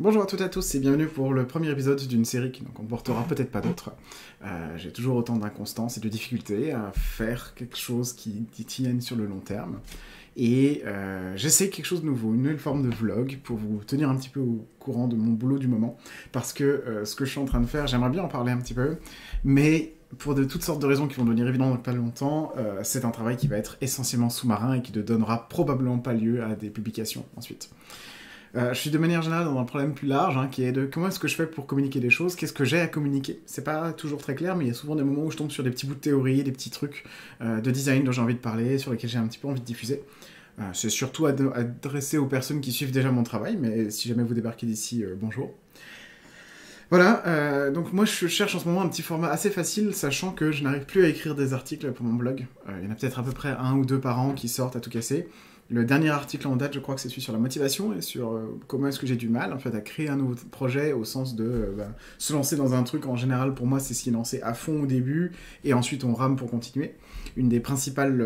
Bonjour à toutes et à tous et bienvenue pour le premier épisode d'une série qui n'en comportera peut-être pas d'autres. J'ai toujours autant d'inconstance et de difficultés à faire quelque chose qui tienne sur le long terme. Et j'essaie quelque chose de nouveau, une nouvelle forme de vlog pour vous tenir un petit peu au courant de mon boulot du moment. Parce que ce que je suis en train de faire, j'aimerais bien en parler un petit peu, mais pour toutes sortes de raisons qui vont devenir évidentes dans pas longtemps, c'est un travail qui va être essentiellement sous-marin et qui ne donnera probablement pas lieu à des publications ensuite. Je suis de manière générale dans un problème plus large, qui est de comment est-ce que je fais pour communiquer des choses, qu'est-ce que j'ai à communiquer. C'est pas toujours très clair, mais il y a souvent des moments où je tombe sur des petits bouts de théorie, des petits trucs de design dont j'ai envie de parler, sur lesquels j'ai un petit peu envie de diffuser. C'est surtout adressé aux personnes qui suivent déjà mon travail, mais si jamais vous débarquez d'ici, bonjour. Voilà, donc moi je cherche en ce moment un petit format assez facile, sachant que je n'arrive plus à écrire des articles pour mon blog. Il y en a peut-être à peu près 1 ou 2 par an qui sortent à tout casser. Le dernier article en date, je crois que c'est celui sur la motivation et sur comment est-ce que j'ai du mal en fait, à créer un nouveau projet au sens de se lancer dans un truc. En général, pour moi, c'est s'y lancer à fond au début et ensuite on rame pour continuer. Une des principales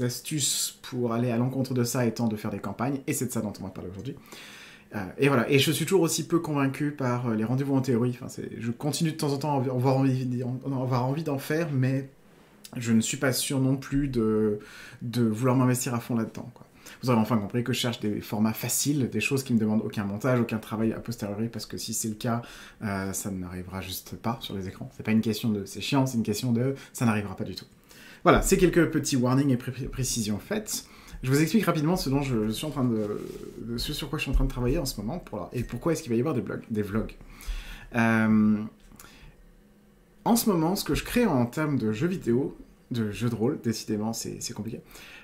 astuces pour aller à l'encontre de ça étant de faire des campagnes, et c'est de ça dont on va parler aujourd'hui. Et voilà, et je suis toujours aussi peu convaincu par les rendez-vous en théorie. Enfin, je continue de temps en temps à avoir envie d'en faire, mais je ne suis pas sûr non plus de vouloir m'investir à fond là-dedans, quoi. Vous aurez enfin compris que je cherche des formats faciles, des choses qui ne me demandent aucun montage, aucun travail a posteriori, parce que si c'est le cas, ça n'arrivera juste pas sur les écrans. C'est pas une question de c'est chiant, c'est une question de ça n'arrivera pas du tout. Voilà, c'est quelques petits warnings et précisions faites. Je vous explique rapidement ce dont je suis en train ce sur quoi je suis en train de travailler en ce moment, et pourquoi est-ce qu'il va y avoir des vlogs. En ce moment, ce que je crée en termes de jeux vidéo, de jeux de rôle, décidément, c'est compliqué.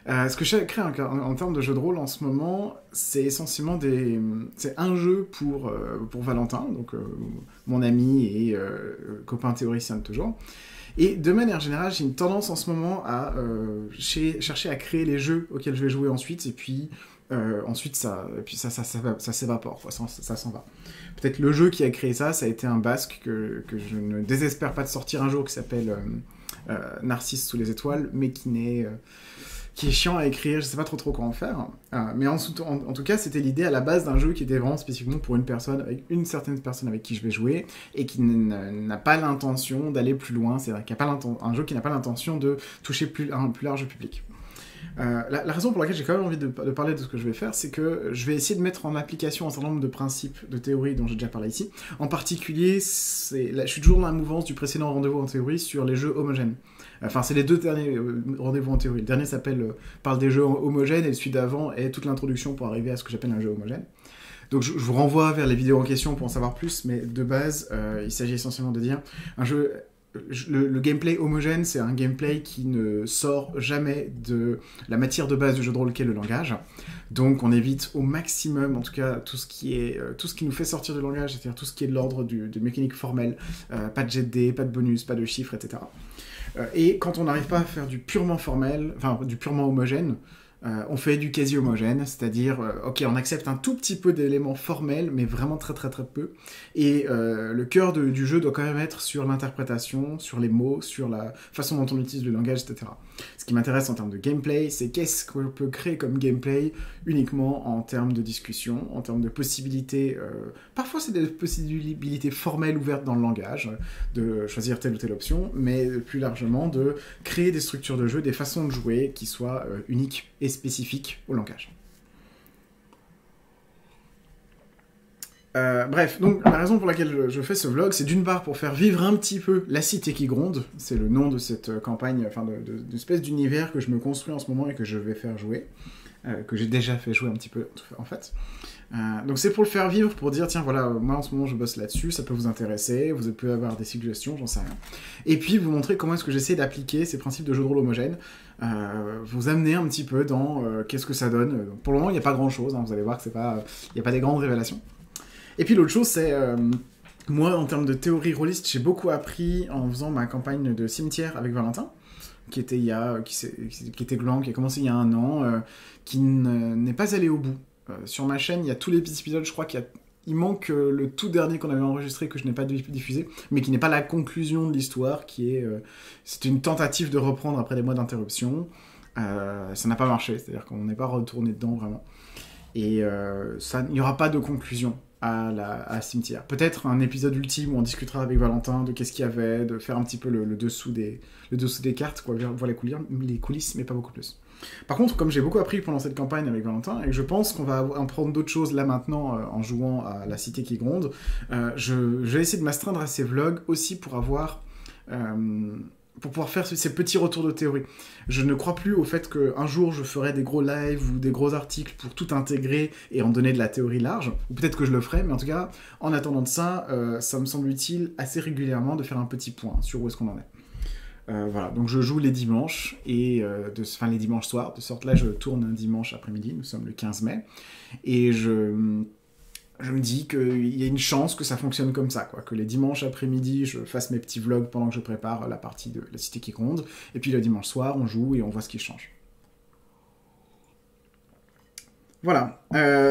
Ce que je crée en termes de jeux de rôle en ce moment, c'est essentiellement c'est un jeu pour Valentin, donc mon ami et copain théoricien de toujours. Et de manière générale, j'ai une tendance en ce moment à chercher à créer les jeux auxquels je vais jouer ensuite, et puis ensuite ça s'évapore, quoi, ça s'en va. Peut-être le jeu qui a créé ça a été un basque que je ne désespère pas de sortir un jour, qui s'appelle Narcisse sous les étoiles, mais qui est chiant à écrire, je sais pas trop quoi en faire. Mais en tout cas, c'était l'idée à la base d'un jeu qui était vraiment spécifiquement pour avec une certaine personne avec qui je vais jouer, et qui n'a pas l'intention d'aller plus loin, c'est-à-dire un jeu qui n'a pas l'intention de toucher un plus large public. La raison pour laquelle j'ai quand même envie de parler de ce que je vais faire, c'est que je vais essayer de mettre en application un certain nombre de principes, de théories dont j'ai déjà parlé ici. En particulier, je suis toujours dans la mouvance du précédent rendez-vous en théorie sur les jeux homogènes. Enfin, c'est les 2 derniers rendez-vous en théorie. Le dernier parle des jeux homogènes, et celui d'avant est toute l'introduction pour arriver à ce que j'appelle un jeu homogène. Donc je vous renvoie vers les vidéos en question pour en savoir plus, mais de base, il s'agit essentiellement de dire un jeu. Le gameplay homogène, c'est un gameplay qui ne sort jamais de la matière de base du jeu de rôle qu'est le langage. Donc on évite au maximum, en tout cas, tout ce qui nous fait sortir du langage, c'est-à-dire tout ce qui est de l'ordre de mécanique formelle, pas de jet de dés, pas de bonus, pas de chiffres, etc. Et quand on n'arrive pas à faire du purement formel, enfin du purement homogène, on fait du quasi-homogène, c'est-à-dire, ok, on accepte un tout petit peu d'éléments formels, mais vraiment très peu, et le cœur du jeu doit quand même être sur l'interprétation, sur les mots, sur la façon dont on utilise le langage, etc. Ce qui m'intéresse en termes de gameplay, c'est qu'est-ce qu'on peut créer comme gameplay uniquement en termes de discussion, en termes de possibilités, parfois c'est des possibilités formelles ouvertes dans le langage, de choisir telle ou telle option, mais plus largement de créer des structures de jeu, des façons de jouer qui soient uniques et spécifiques au langage. Bref, donc la raison pour laquelle je fais ce vlog, c'est d'une part pour faire vivre un petit peu La Cité qui gronde, c'est le nom de cette campagne, enfin d'une espèce d'univers que je me construis en ce moment et que je vais faire jouer, que j'ai déjà fait jouer un petit peu en fait. Donc c'est pour le faire vivre, pour dire tiens voilà, moi en ce moment je bosse là-dessus, ça peut vous intéresser, vous pouvez avoir des suggestions, j'en sais rien. Et puis vous montrer comment est-ce que j'essaie d'appliquer ces principes de jeu de rôle homogène, vous amener un petit peu dans qu'est-ce que ça donne. Pour le moment il n'y a pas grand-chose, vous allez voir que il n'y a pas des grandes révélations. Et puis l'autre chose c'est, moi en termes de théorie rôliste, j'ai beaucoup appris en faisant ma campagne de cimetière avec Valentin, qui était gland, qui a commencé il y a 1 an, qui n'est pas allé au bout. Sur ma chaîne, il y a tous les petits épisodes, je crois il manque le tout dernier qu'on avait enregistré, que je n'ai pas diffusé, mais qui n'est pas la conclusion de l'histoire, c'est une tentative de reprendre après des mois d'interruption. Ça n'a pas marché, c'est-à-dire qu'on n'est pas retourné dedans vraiment. Et il n'y aura pas de conclusion à Cimetière. Peut-être un épisode ultime où on discutera avec Valentin de qu'est-ce qu'il y avait, de faire un petit peu le dessous des cartes, quoi, voir les coulisses, mais pas beaucoup plus. Par contre, comme j'ai beaucoup appris pendant cette campagne avec Valentin, et que je pense qu'on va apprendre d'autres choses là maintenant en jouant à La Cité qui gronde, je vais essayer de m'astreindre à ces vlogs aussi pour avoir... pour pouvoir faire ces petits retours de théorie. Je ne crois plus au fait qu'un jour je ferai des gros lives ou des gros articles pour tout intégrer et en donner de la théorie large, ou peut-être que je le ferai, mais en tout cas, en attendant de ça, ça me semble utile assez régulièrement de faire un petit point sur où est-ce qu'on en est. Voilà, donc je joue les dimanches, enfin les dimanches soirs, de sorte là je tourne un dimanche après-midi, nous sommes le 15 mai, et je me dis qu'il y a une chance que ça fonctionne comme ça, quoi. Que les dimanches après-midi, je fasse mes petits vlogs pendant que je prépare la partie de La Cité qui gronde, et puis le dimanche soir, on joue et on voit ce qui change. Voilà,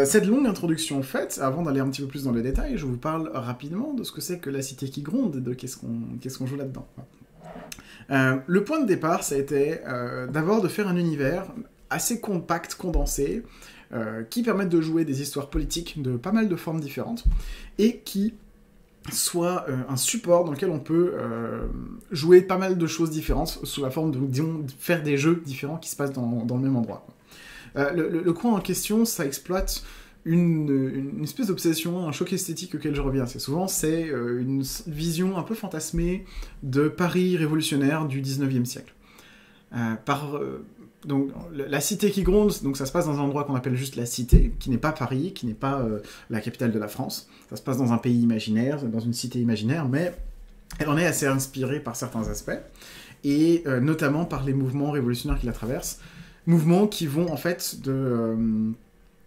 cette longue introduction faite, avant d'aller un petit peu plus dans les détails, je vous parle rapidement de ce que c'est que La Cité qui gronde et de qu'est-ce qu'on joue là-dedans. Le point de départ, ça a été d'abord de faire un univers assez compact, condensé, qui permettent de jouer des histoires politiques de pas mal de formes différentes, et qui soit un support dans lequel on peut jouer pas mal de choses différentes, sous la forme de, disons, faire des jeux différents qui se passent dans le même endroit. Le coin en question, ça exploite une espèce d'obsession, un choc esthétique auquel je reviens assez souvent, c'est une vision un peu fantasmée de Paris révolutionnaire du 19e siècle. Donc, la cité qui gronde, donc ça se passe dans un endroit qu'on appelle juste la cité, qui n'est pas Paris, qui n'est pas la capitale de la France. Ça se passe dans un pays imaginaire, dans une cité imaginaire, mais elle en est assez inspirée par certains aspects, et notamment par les mouvements révolutionnaires qui la traversent. Mouvements qui vont en fait de...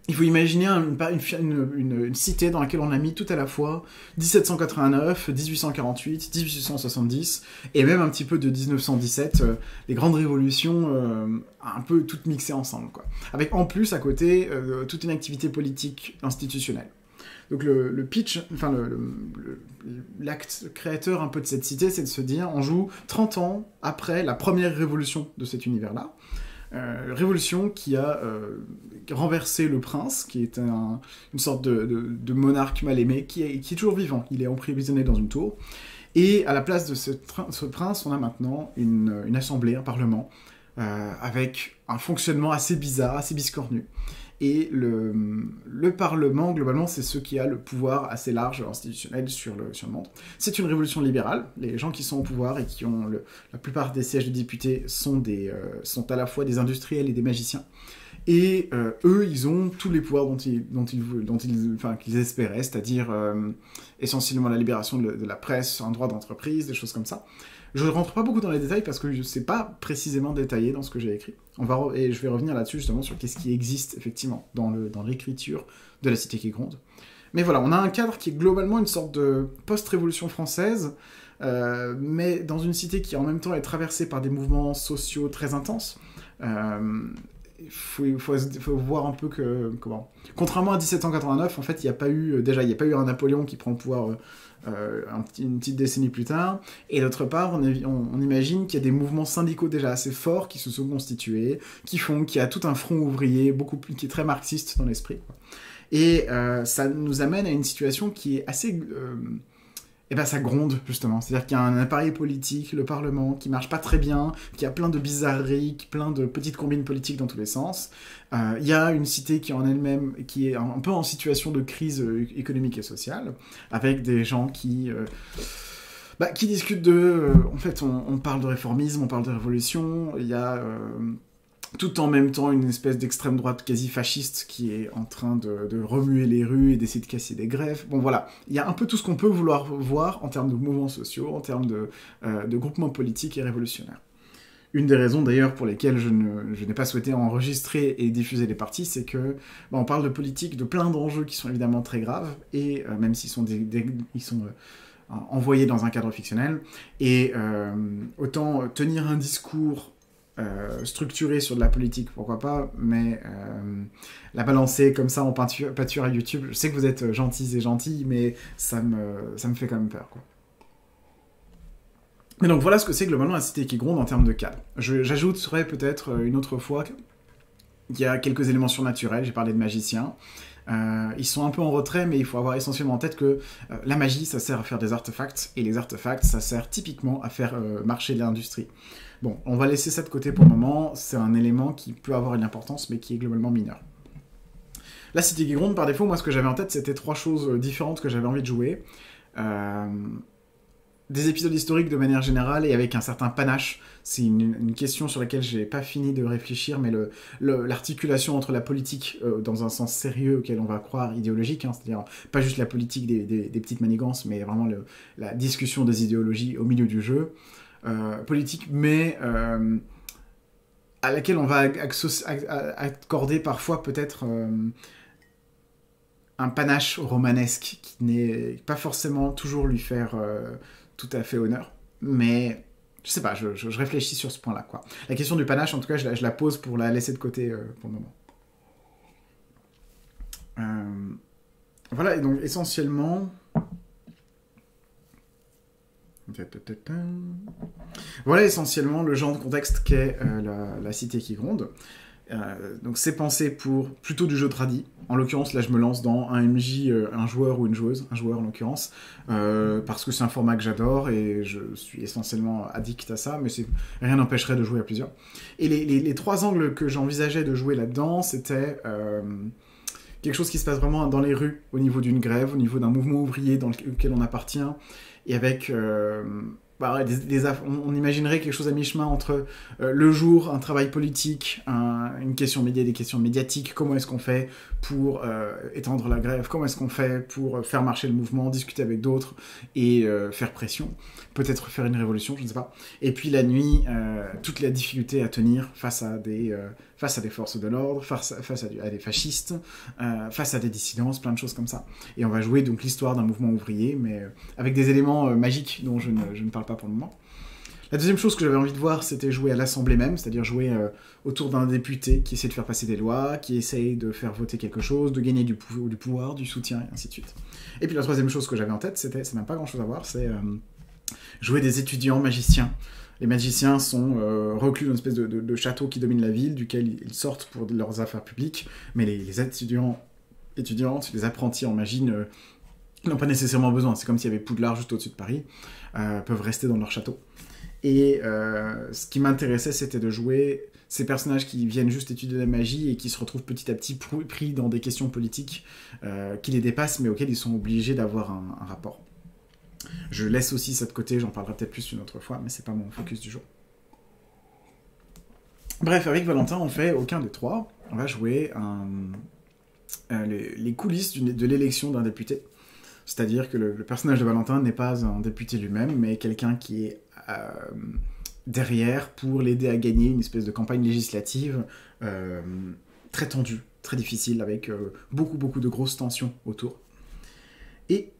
il faut imaginer une cité dans laquelle on a mis tout à la fois 1789, 1848, 1870, et même un petit peu de 1917, les grandes révolutions un peu toutes mixées ensemble, quoi. Avec en plus, à côté, toute une activité politique institutionnelle. Donc le pitch, enfin l'acte créateur un peu de cette cité, c'est de se dire, on joue 30 ans après la première révolution de cet univers-là, révolution qui a renversé le prince, qui est une sorte de monarque mal aimé, qui est toujours vivant. Il est emprisonné dans une tour. Et à la place de ce prince, on a maintenant une assemblée, un parlement, avec un fonctionnement assez bizarre, assez biscornu. Et le Parlement, globalement, c'est ce qui a le pouvoir assez large, institutionnel, sur le monde. C'est une révolution libérale. Les gens qui sont au pouvoir et qui ont la plupart des sièges de députés sont à la fois des industriels et des magiciens. Et eux, ils ont tous les pouvoirs qu'ils espéraient, c'est-à-dire essentiellement la libération de la presse, un droit d'entreprise, des choses comme ça. Je ne rentre pas beaucoup dans les détails parce que c'est pas précisément détaillé dans ce que j'ai écrit. Et je vais revenir là-dessus justement sur qu'est-ce qui existe effectivement dans l'écriture de La Cité qui gronde. Mais voilà, on a un cadre qui est globalement une sorte de post-révolution française, mais dans une cité qui en même temps est traversée par des mouvements sociaux très intenses. Il faut voir un peu que... Contrairement à 1789, en fait, il n'y a pas eu un Napoléon qui prend le pouvoir une petite décennie plus tard, et d'autre part, on imagine qu'il y a des mouvements syndicaux déjà assez forts qui se sont constitués, qu'il y a tout un front ouvrier qui est très marxiste dans l'esprit, quoi. Et ça nous amène à une situation qui est assez... ça gronde, justement. C'est-à-dire qu'il y a un appareil politique, le Parlement, qui marche pas très bien, qui a plein de bizarreries, plein de petites combines politiques dans tous les sens. Il y a une cité qui en elle-même, qui est un peu en situation de crise économique et sociale, avec des gens qui discutent en fait, on parle de réformisme, on parle de révolution, il y a... tout en même temps une espèce d'extrême droite quasi fasciste qui est en train de remuer les rues et d'essayer de casser des grèves. Bon voilà, il y a un peu tout ce qu'on peut vouloir voir en termes de mouvements sociaux, en termes de groupements politiques et révolutionnaires. Une des raisons d'ailleurs pour lesquelles je n'ai pas souhaité enregistrer et diffuser les parties, c'est que on parle de politique, de plein d'enjeux qui sont évidemment très graves, et même s'ils sont envoyés dans un cadre fictionnel, et autant tenir un discours structuré sur de la politique, pourquoi pas, mais la balancer comme ça en pâture à YouTube, je sais que vous êtes gentils et gentils, mais ça me fait quand même peur, quoi. Mais donc voilà ce que c'est globalement La Cité qui gronde en termes de cadre. J'ajouterai peut-être une autre fois qu'il y a quelques éléments surnaturels, j'ai parlé de magiciens, Ils sont un peu en retrait, mais il faut avoir essentiellement en tête que la magie, ça sert à faire des artefacts, et les artefacts, ça sert typiquement à faire marcher l'industrie. Bon, on va laisser ça de côté pour le moment, c'est un élément qui peut avoir une importance, mais qui est globalement mineur. La Cité qui gronde, par défaut, moi ce que j'avais en tête, c'était 3 choses différentes que j'avais envie de jouer. Des épisodes historiques de manière générale et avec un certain panache. C'est une question sur laquelle j'ai pas fini de réfléchir, mais l'articulation entre la politique dans un sens sérieux auquel on va croire idéologique, hein, c'est-à-dire pas juste la politique des petites manigances, mais vraiment la discussion des idéologies au milieu du jeu. Politique, mais à laquelle on va accorder parfois peut-être un panache romanesque qui n'est pas forcément toujours lui faire tout à fait honneur. Mais je sais pas, je réfléchis sur ce point-là, quoi. La question du panache, en tout cas, je la pose pour la laisser de côté pour le moment. Voilà, et donc essentiellement... Voilà essentiellement le genre de contexte qu'est la cité qui gronde. Donc c'est pensé pour plutôt du jeu tradi. En l'occurrence, là je me lance dans un MJ, un joueur ou une joueuse, un joueur en l'occurrence, parce que c'est un format que j'adore et je suis essentiellement addict à ça, mais rien n'empêcherait de jouer à plusieurs. Et les 3 angles que j'envisageais de jouer là-dedans, c'était quelque chose qui se passe vraiment dans les rues, au niveau d'une grève, au niveau d'un mouvement ouvrier dans lequel on appartient, et avec... on imaginerait quelque chose à mi-chemin entre le jour, un travail politique, une question des questions médiatiques, comment est-ce qu'on fait pour étendre la grève, comment est-ce qu'on fait pour faire marcher le mouvement, discuter avec d'autres et faire pression, peut-être faire une révolution, je ne sais pas. Et puis la nuit, toute la difficulté à tenir face à des forces de l'ordre, face à des fascistes, face à des dissidences, plein de choses comme ça. Et on va jouer donc l'histoire d'un mouvement ouvrier, mais avec des éléments magiques dont je ne parle pas pour le moment. La deuxième chose que j'avais envie de voir, c'était jouer à l'Assemblée même, c'est-à-dire jouer autour d'un député qui essaie de faire passer des lois, qui essaye de faire voter quelque chose, de gagner du pouvoir, du soutien, et ainsi de suite. Et puis la troisième chose que j'avais en tête, ça n'a pas grand-chose à voir, c'est jouer des étudiants magiciens. Les magiciens sont reclus dans une espèce de château qui domine la ville, duquel ils sortent pour leurs affaires publiques, mais les étudiantes, les apprentis en magie n'ont pas nécessairement besoin. C'est comme s'il y avait Poudlard juste au-dessus de Paris, peuvent rester dans leur château. Et ce qui m'intéressait, c'était de jouer ces personnages qui viennent juste étudier la magie et qui se retrouvent petit à petit pris dans des questions politiques qui les dépassent, mais auxquelles ils sont obligés d'avoir un rapport. Je laisse aussi ça de côté, j'en parlerai peut-être plus une autre fois, mais c'est pas mon focus du jour. Bref, avec Valentin, on fait aucun des 3. On va jouer les coulisses de l'élection d'un député. C'est-à-dire que le personnage de Valentin n'est pas un député lui-même, mais quelqu'un qui est derrière pour l'aider à gagner une espèce de campagne législative très tendue, très difficile, avec beaucoup de grosses tensions autour. Et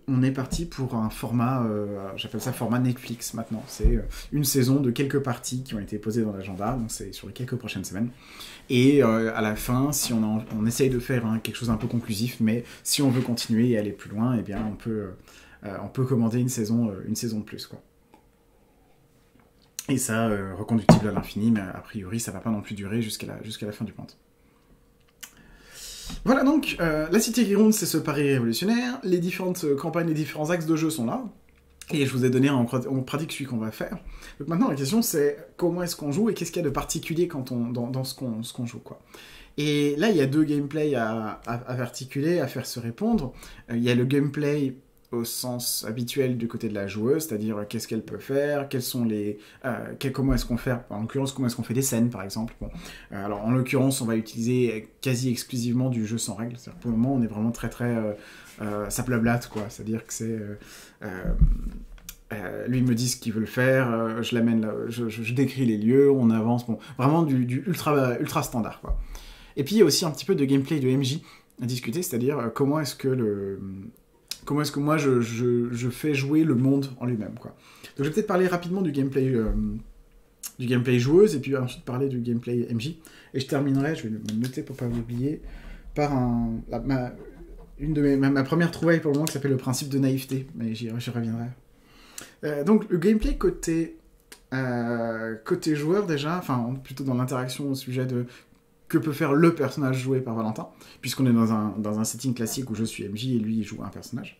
on est parti pour un format, j'appelle ça format Netflix maintenant. C'est une saison de quelques parties qui ont été posées dans l'agenda, donc c'est sur les quelques prochaines semaines. Et à la fin, si on essaye de faire quelque chose un peu conclusif, mais si on veut continuer et aller plus loin, eh bien on peut commander une saison de plus, quoi. Et ça, reconductible à l'infini, mais a priori ça va pas non plus durer jusqu'à la fin du monde. Voilà donc, la Cité qui gronde, c'est ce pari révolutionnaire, les différentes campagnes, les différents axes de jeu sont là, et je vous ai donné en pratique celui qu'on va faire. Donc maintenant la question c'est comment est-ce qu'on joue et qu'est-ce qu'il y a de particulier dans ce qu'on joue, quoi. Et là il y a 2 gameplays à articuler, à faire se répondre. Il y a le gameplay au sens habituel du côté de la joueuse, c'est-à-dire qu'est-ce qu'elle peut faire, comment est-ce qu'on fait, en l'occurrence comment est-ce qu'on fait des scènes par exemple. Bon. Alors en l'occurrence on va utiliser quasi exclusivement du jeu sans règles, c'est-à-dire pour le moment on est vraiment très ça blablate, quoi, c'est-à-dire que c'est lui me dit ce qu'il veut le faire, je l'amène là, je décris les lieux, on avance, bon, vraiment du ultra standard, quoi. Et puis il y a aussi un petit peu de gameplay de MJ à discuter, c'est-à-dire comment est-ce que moi je fais jouer le monde en lui-même, quoi. Donc je vais peut-être parler rapidement du gameplay joueuse et puis ensuite parler du gameplay MJ. Et je terminerai, je vais me noter pour pas l'oublier, par ma première trouvaille pour le moment qui s'appelle le principe de naïveté, mais j'y reviendrai. Donc le gameplay côté joueur déjà, enfin plutôt dans l'interaction au sujet de que peut faire le personnage joué par Valentin, puisqu'on est dans un setting classique où je suis MJ et lui il joue un personnage.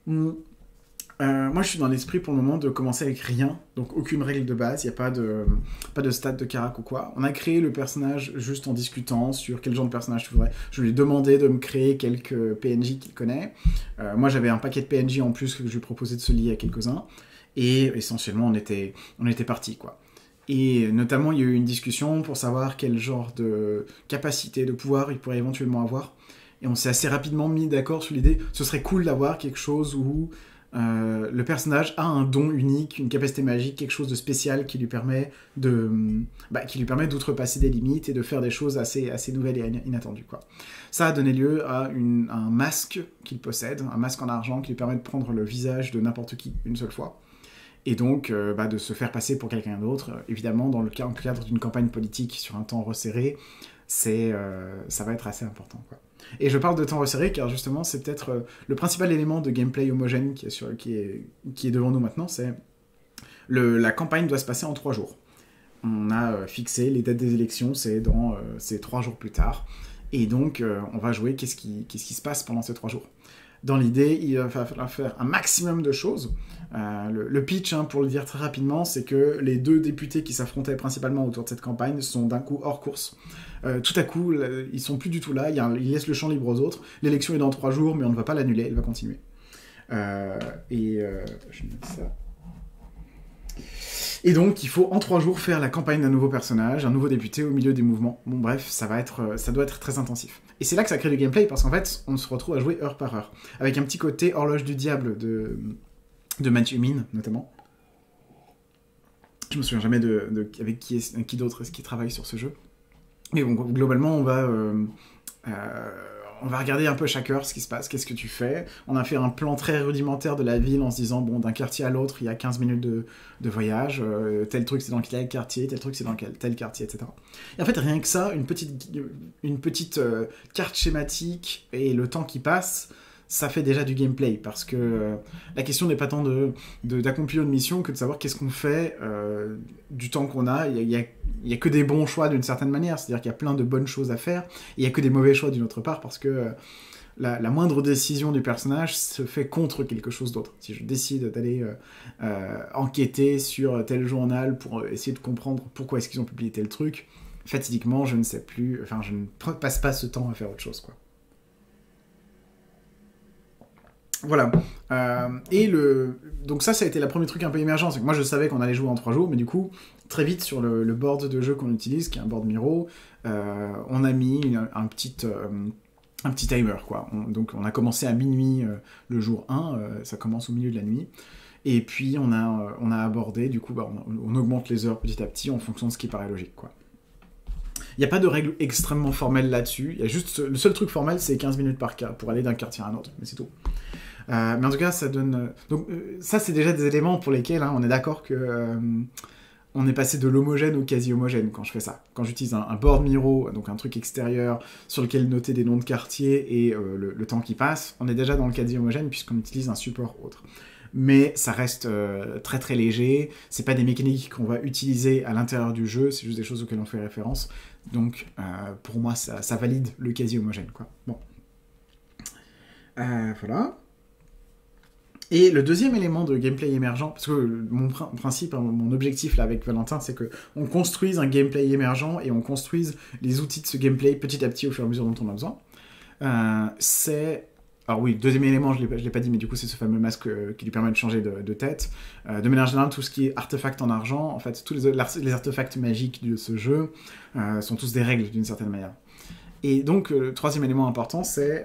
Moi, je suis dans l'esprit pour le moment de commencer avec rien, donc aucune règle de base, il n'y a pas de stat de carac ou quoi. On a créé le personnage juste en discutant sur quel genre de personnage tu voudrais. Je lui ai demandé de me créer quelques PNJ qu'il connaît. Moi, j'avais un paquet de PNJ en plus que je lui ai proposé de se lier à quelques-uns. Et essentiellement, on était partis, quoi. Et notamment, il y a eu une discussion pour savoir quel genre de capacité, de pouvoir il pourrait éventuellement avoir. Et on s'est assez rapidement mis d'accord sur l'idée, ce serait cool d'avoir quelque chose où le personnage a un don unique, une capacité magique, quelque chose de spécial qui lui permet d'outrepasser des limites et de faire des choses assez nouvelles et inattendues, quoi. Ça a donné lieu à un masque qu'il possède, un masque en argent qui lui permet de prendre le visage de n'importe qui une seule fois. Et donc de se faire passer pour quelqu'un d'autre. Évidemment, dans le cadre d'une campagne politique sur un temps resserré, ça va être assez important, quoi. Et je parle de temps resserré car justement c'est peut-être le principal élément de gameplay homogène qui est devant nous maintenant, c'est la campagne doit se passer en 3 jours. On a fixé les dates des élections, c'est 3 jours plus tard. Et donc on va jouer qu'est-ce qui se passe pendant ces 3 jours. Dans l'idée, il va falloir faire un maximum de choses. Le pitch, pour le dire très rapidement, c'est que les 2 députés qui s'affrontaient principalement autour de cette campagne sont d'un coup hors course. Tout à coup, ils sont plus du tout là, ils laissent le champ libre aux autres. L'élection est dans 3 jours, mais on ne va pas l'annuler, elle va continuer. Je note ça. Et donc, il faut en 3 jours faire la campagne d'un nouveau personnage, un nouveau député au milieu des mouvements. Bon bref, ça doit être très intensif. Et c'est là que ça crée du gameplay, parce qu'en fait, on se retrouve à jouer heure par heure. Avec un petit côté horloge du diable de Matthew Min, notamment. Je me souviens jamais avec qui d'autre est-ce qui travaille sur ce jeu. Mais bon, globalement, on va regarder un peu chaque heure ce qui se passe, qu'est-ce que tu fais. On a fait un plan très rudimentaire de la ville en se disant, bon, d'un quartier à l'autre, il y a 15 minutes de voyage, tel truc c'est dans quel quartier, tel truc c'est dans tel quartier, etc. Et en fait, rien que ça, une petite carte schématique et le temps qui passe, ça fait déjà du gameplay, parce que la question n'est pas tant d'accomplir une mission que de savoir qu'est-ce qu'on fait du temps qu'on a. Il y a que des bons choix d'une certaine manière, c'est-à-dire qu'il y a plein de bonnes choses à faire, et il y a que des mauvais choix d'une autre part, parce que la moindre décision du personnage se fait contre quelque chose d'autre. Si je décide d'aller enquêter sur tel journal pour essayer de comprendre pourquoi est-ce qu'ils ont publié tel truc, fatidiquement, je ne sais plus, je ne passe pas ce temps à faire autre chose, quoi. Voilà. Donc ça a été le premier truc un peu émergent, c'est que moi je savais qu'on allait jouer en 3 jours, mais du coup, très vite sur le board de jeu qu'on utilise, qui est un board Miro, on a mis un petit timer, quoi. Donc on a commencé à minuit le jour 1, ça commence au milieu de la nuit, et puis on a abordé, du coup, on augmente les heures petit à petit en fonction de ce qui paraît logique, quoi. Il n'y a pas de règle extrêmement formelle là-dessus, le seul truc formel c'est 15 minutes par cas, pour aller d'un quartier à un autre, mais c'est tout. Mais en tout cas, ça donne... Donc ça, c'est déjà des éléments pour lesquels on est d'accord que on est passé de l'homogène au quasi-homogène quand je fais ça. Quand j'utilise un board Miro, donc un truc extérieur sur lequel noter des noms de quartiers et le temps qui passe, on est déjà dans le quasi-homogène puisqu'on utilise un support autre. Mais ça reste très très léger, c'est pas des mécaniques qu'on va utiliser à l'intérieur du jeu, c'est juste des choses auxquelles on fait référence. Donc pour moi, ça valide le quasi-homogène, quoi. Bon. Voilà. Et le deuxième élément de gameplay émergent, parce que mon principe, mon objectif là avec Valentin, c'est qu'on construise un gameplay émergent et on construise les outils de ce gameplay petit à petit au fur et à mesure dont on a besoin. Alors oui, deuxième élément, je l'ai pas dit, mais du coup c'est ce fameux masque qui lui permet de changer de tête. De manière générale, tout ce qui est artefact en argent, en fait, tous les artefacts magiques de ce jeu sont tous des règles d'une certaine manière. Et donc, le troisième élément important, c'est...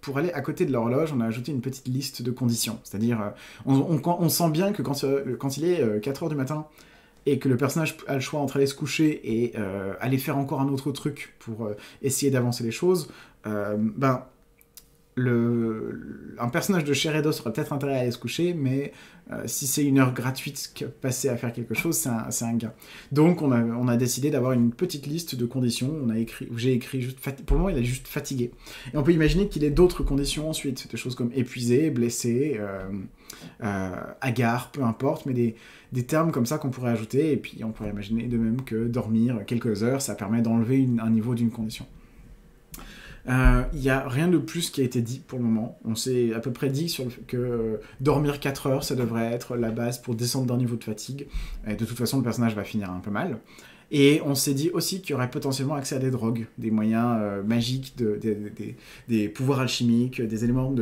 pour aller à côté de l'horloge, on a ajouté une petite liste de conditions. C'est-à-dire, on sent bien que quand il est 4h du matin et que le personnage a le choix entre aller se coucher et aller faire encore un autre truc pour essayer d'avancer les choses, un personnage de chair et d'os aurait peut-être intérêt à aller se coucher, mais si c'est une heure gratuite passée à faire quelque chose, c'est un gain. Donc on a décidé d'avoir une petite liste de conditions. J'ai écrit juste pour le moment, il est juste fatigué. Et on peut imaginer qu'il ait d'autres conditions ensuite, des choses comme épuisé, blessé, hagard, peu importe, mais des termes comme ça qu'on pourrait ajouter, et puis on pourrait imaginer de même que dormir quelques heures, ça permet d'enlever un niveau d'une condition. Il n'y a rien de plus qui a été dit pour le moment. On s'est à peu près dit que dormir 4 heures, ça devrait être la base pour descendre d'un niveau de fatigue. Et de toute façon, le personnage va finir un peu mal. Et on s'est dit aussi qu'il y aurait potentiellement accès à des drogues, des moyens magiques, des pouvoirs alchimiques, des éléments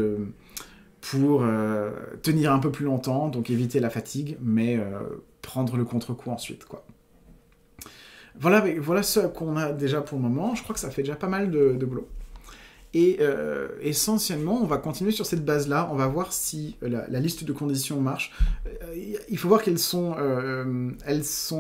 pour tenir un peu plus longtemps, donc éviter la fatigue, mais prendre le contre-coup ensuite, quoi. Voilà ce qu'on a déjà pour le moment. Je crois que ça fait déjà pas mal de boulot. Et essentiellement, on va continuer sur cette base-là. On va voir si la liste de conditions marche. Il faut voir qu'elles sont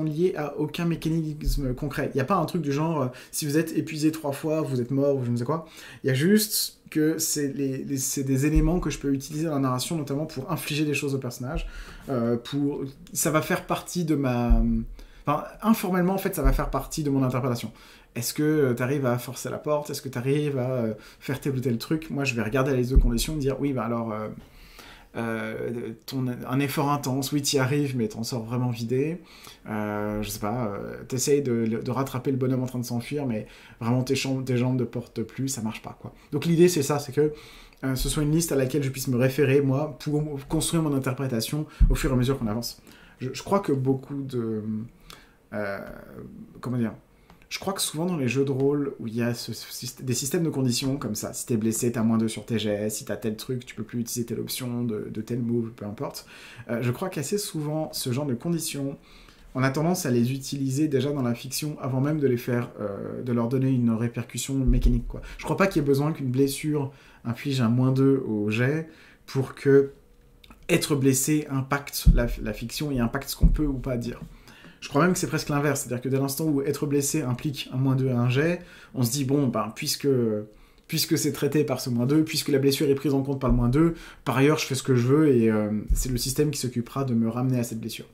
liées à aucun mécanisme concret. Il n'y a pas un truc du genre, si vous êtes épuisé 3 fois, vous êtes mort, ou je ne sais quoi. Il y a juste que c'est des éléments que je peux utiliser dans la narration, notamment pour infliger des choses au personnage. Ça va faire partie de ma... Enfin, informellement, en fait, ça va faire partie de mon interprétation. Est-ce que tu arrives à forcer la porte? Est-ce que tu arrives à faire tel ou tel truc? Moi, je vais regarder la liste de conditions et dire, oui, bah alors, un effort intense, oui, t'y arrives, mais t'en sors vraiment vidé. Je sais pas, t'essayes de rattraper le bonhomme en train de s'enfuir, mais vraiment tes jambes ne portent plus, ça marche pas, quoi. Donc l'idée, c'est ça, c'est que ce soit une liste à laquelle je puisse me référer, moi, pour construire mon interprétation au fur et à mesure qu'on avance. Je crois que beaucoup de... comment dire? Je crois que souvent dans les jeux de rôle où il y a des systèmes de conditions comme ça, si t'es blessé, t'as -2 sur tes jets, si t'as tel truc, tu peux plus utiliser telle option de tel move, peu importe. Je crois qu'assez souvent, ce genre de conditions, on a tendance à les utiliser déjà dans la fiction avant même de les faire, de leur donner une répercussion mécanique, quoi. Je crois pas qu'il y ait besoin qu'une blessure inflige un -2 au jet pour que être blessé impacte la fiction et impacte ce qu'on peut ou pas dire. Je crois même que c'est presque l'inverse, c'est-à-dire que dès l'instant où être blessé implique un -2 à un jet, on se dit, bon, ben, puisque c'est traité par ce -2, puisque la blessure est prise en compte par le -2, par ailleurs, je fais ce que je veux, et c'est le système qui s'occupera de me ramener à cette blessure.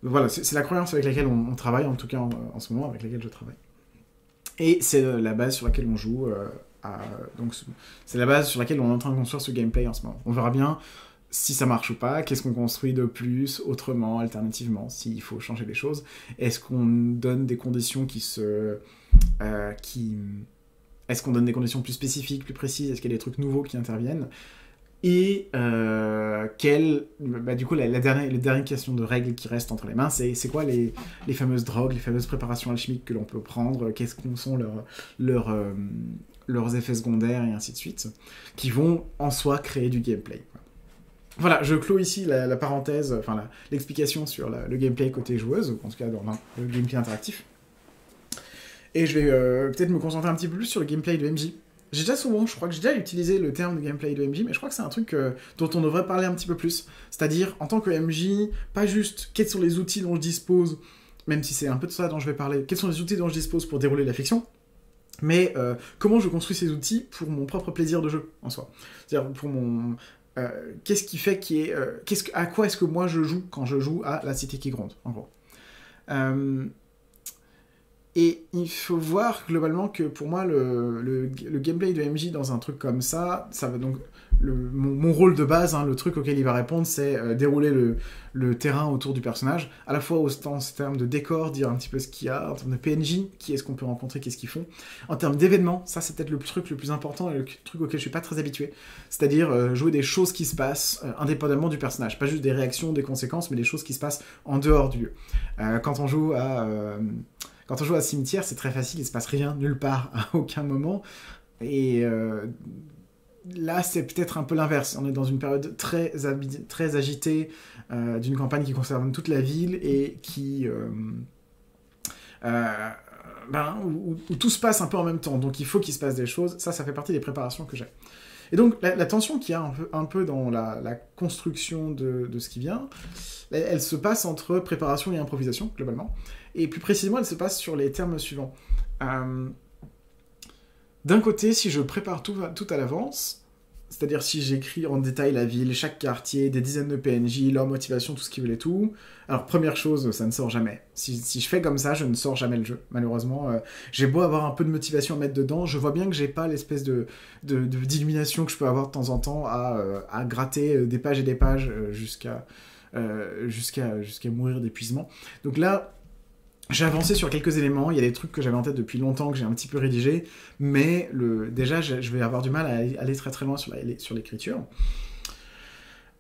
Donc voilà, c'est la croyance avec laquelle on travaille, en tout cas en ce moment, avec laquelle je travaille. Et c'est la base sur laquelle on joue, donc c'est la base sur laquelle on est en train de construire ce gameplay en ce moment. On verra bien si ça marche ou pas, qu'est-ce qu'on construit de plus, autrement, alternativement, s'il faut changer des choses. Est-ce qu'on donne des conditions Est-ce qu'on donne des conditions plus spécifiques, plus précises? Est-ce qu'il y a des trucs nouveaux qui interviennent? Et du coup, la dernière question de règles qui reste entre les mains, c'est quoi les fameuses drogues, les fameuses préparations alchimiques que l'on peut prendre? Qu'est-ce qu'on sont leurs effets secondaires, et ainsi de suite, qui vont en soi créer du gameplay. Voilà, je clôt ici la parenthèse, enfin l'explication sur le gameplay côté joueuse, ou en tout cas dans le gameplay interactif. Et je vais peut-être me concentrer un petit peu plus sur le gameplay de MJ. Je crois que j'ai déjà utilisé le terme de gameplay de MJ, mais je crois que c'est un truc dont on devrait parler un petit peu plus. C'est-à-dire, en tant que MJ, pas juste quels sont les outils dont je dispose, même si c'est un peu de ça dont je vais parler, quels sont les outils dont je dispose pour dérouler la fiction, mais comment je construis ces outils pour mon propre plaisir de jeu, en soi. C'est-à-dire, pour mon... qu'est-ce qui fait à quoi est-ce que moi je joue quand je joue à La Cité qui gronde, en gros. Et il faut voir globalement que pour moi le gameplay de MJ dans un truc comme ça va donc mon rôle de base, hein, le truc auquel il va répondre, c'est dérouler le terrain autour du personnage, à la fois en termes de décor, dire un petit peu ce qu'il y a, en termes de PNJ, qui est-ce qu'on peut rencontrer, qu'est-ce qu'ils font, en termes d'événements, ça c'est peut-être le truc le plus important et le truc auquel je suis pas très habitué, c'est-à-dire jouer des choses qui se passent indépendamment du personnage, pas juste des réactions, des conséquences, mais des choses qui se passent en dehors du lieu. Quand on joue à Cimetière, c'est très facile, il se passe rien, nulle part, à aucun moment, et là, c'est peut-être un peu l'inverse. On est dans une période très agitée d'une campagne qui concerne toute la ville et où tout se passe un peu en même temps. Donc il faut qu'il se passe des choses. Ça fait partie des préparations que j'ai. Et donc la tension qu'il y a un peu dans la construction de ce qui vient, elle se passe entre préparation et improvisation, globalement. Et plus précisément, elle se passe sur les termes suivants. D'un côté, si je prépare tout à l'avance, c'est-à-dire si j'écris en détail la ville, chaque quartier, des dizaines de PNJ, leur motivation, tout ce qu'ils veulent et tout, alors première chose, ça ne sort jamais. Si je fais comme ça, je ne sors jamais le jeu, malheureusement. J'ai beau avoir un peu de motivation à mettre dedans, je vois bien que j'ai pas l'espèce d'illumination que je peux avoir de temps en temps à gratter des pages et des pages jusqu'à mourir d'épuisement. Donc là, j'ai avancé sur quelques éléments, il y a des trucs que j'avais en tête depuis longtemps, que j'ai un petit peu rédigé, mais déjà, je vais avoir du mal à aller très très loin sur l'écriture.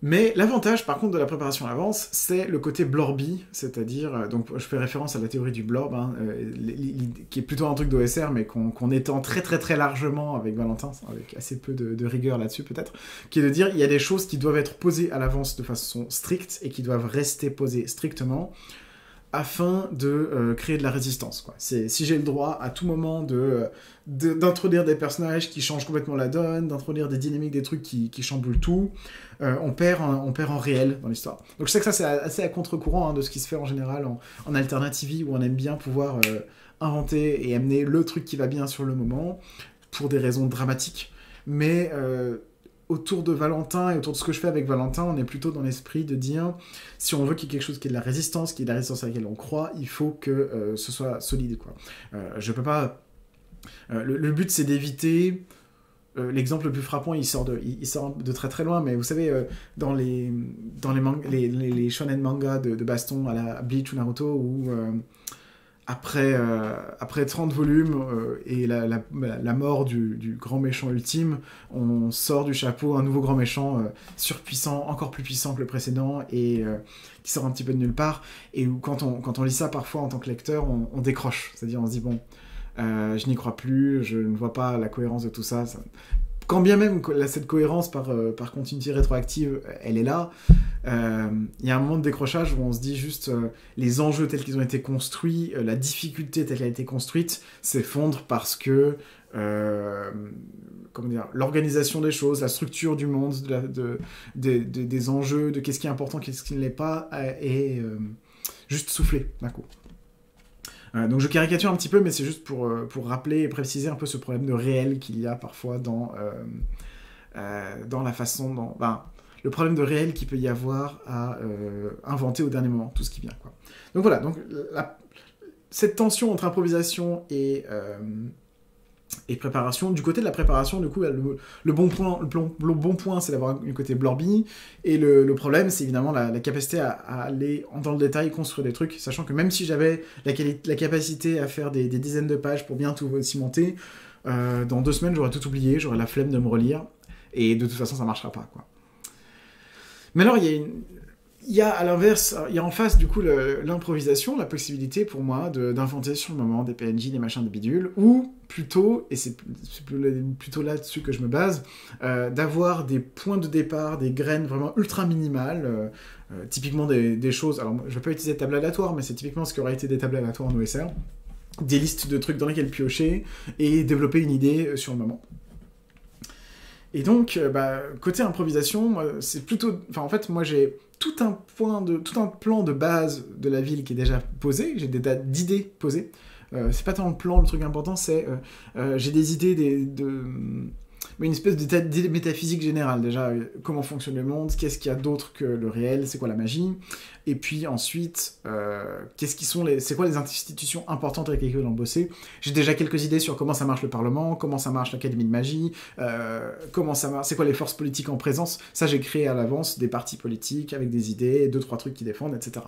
Mais l'avantage, par contre, de la préparation à l'avance, c'est le côté blorby, c'est-à-dire, donc je fais référence à la théorie du blorb, hein, qui est plutôt un truc d'OSR, mais qu'on étend très très très largement avec Valentin, avec assez peu de rigueur là-dessus peut-être, qui est de dire il y a des choses qui doivent être posées à l'avance de façon stricte et qui doivent rester posées strictement, afin de créer de la résistance, quoi. Si j'ai le droit à tout moment d'introduire des personnages qui changent complètement la donne, d'introduire des dynamiques, des trucs qui chamboulent tout, on perd en réel dans l'histoire. Donc je sais que ça c'est assez à contre-courant de ce qui se fait en général en alternative, où on aime bien pouvoir inventer et amener le truc qui va bien sur le moment, pour des raisons dramatiques, mais autour de Valentin et autour de ce que je fais avec Valentin, on est plutôt dans l'esprit de dire, si on veut qu'il y ait quelque chose qui ait de la résistance, qui ait de la résistance à laquelle on croit, il faut que ce soit solide, quoi. Je peux pas... le but, c'est d'éviter... l'exemple le plus frappant, il sort de très très loin, mais vous savez, dans les shonen manga de baston à la Bleach ou Naruto, où... Après 30 volumes et la mort du grand méchant ultime, on sort du chapeau un nouveau grand méchant surpuissant, encore plus puissant que le précédent, et qui sort un petit peu de nulle part, et où quand on lit ça parfois en tant que lecteur, on décroche, c'est-à-dire on se dit bon, je n'y crois plus, je ne vois pas la cohérence de tout ça. Quand bien même cette cohérence par continuité rétroactive, elle est là, il y a un moment de décrochage où on se dit juste les enjeux tels qu'ils ont été construits, la difficulté telle qu'elle a été construite s'effondre parce que l'organisation des choses, la structure du monde, des enjeux, de qu'est-ce qui est important, qu'est-ce qui ne l'est pas, est juste soufflé d'un coup. Donc je caricature un petit peu, mais c'est juste pour rappeler et préciser un peu ce problème de réel qu'il y a parfois dans la façon dont... le problème de réel qu'il peut y avoir à inventer au dernier moment, tout ce qui vient, quoi. Donc voilà, cette tension entre improvisation et préparation. Du côté de la préparation, du coup, le bon point, c'est d'avoir un côté blorby, et le problème, c'est évidemment la capacité à aller dans le détail, construire des trucs, sachant que même si j'avais la capacité à faire des dizaines de pages pour bien tout cimenter, dans 2 semaines, j'aurais tout oublié, j'aurais la flemme de me relire, et de toute façon, ça marchera pas, quoi. Mais alors, il y a à l'inverse, il y a en face du coup l'improvisation, la possibilité pour moi d'inventer sur le moment des PNJ, des machins, des bidules, ou plutôt, et c'est plutôt là-dessus que je me base, d'avoir des points de départ, des graines vraiment ultra minimales, typiquement des choses, alors je vais pas utiliser de table aléatoire, mais c'est typiquement ce qui aurait été des tables aléatoires en OSR, des listes de trucs dans lesquels piocher, et développer une idée sur le moment. Et donc, côté improvisation, c'est plutôt... Enfin, en fait, moi, j'ai tout un plan de base de la ville qui est déjà posé, j'ai des dates d'idées posées. C'est pas tant le plan, le truc important, c'est... j'ai des idées une espèce d'idée métaphysique générale, déjà. Comment fonctionne le monde, qu'est-ce qu'il y a d'autre que le réel, c'est quoi la magie, et puis ensuite, c'est quoi les institutions importantes avec lesquelles on bosser. J'ai déjà quelques idées sur comment ça marche le Parlement, comment ça marche l'Académie de magie, comment ça marche, c'est quoi les forces politiques en présence. Ça, j'ai créé à l'avance des partis politiques avec des idées, 2-3 trucs qui défendent, etc.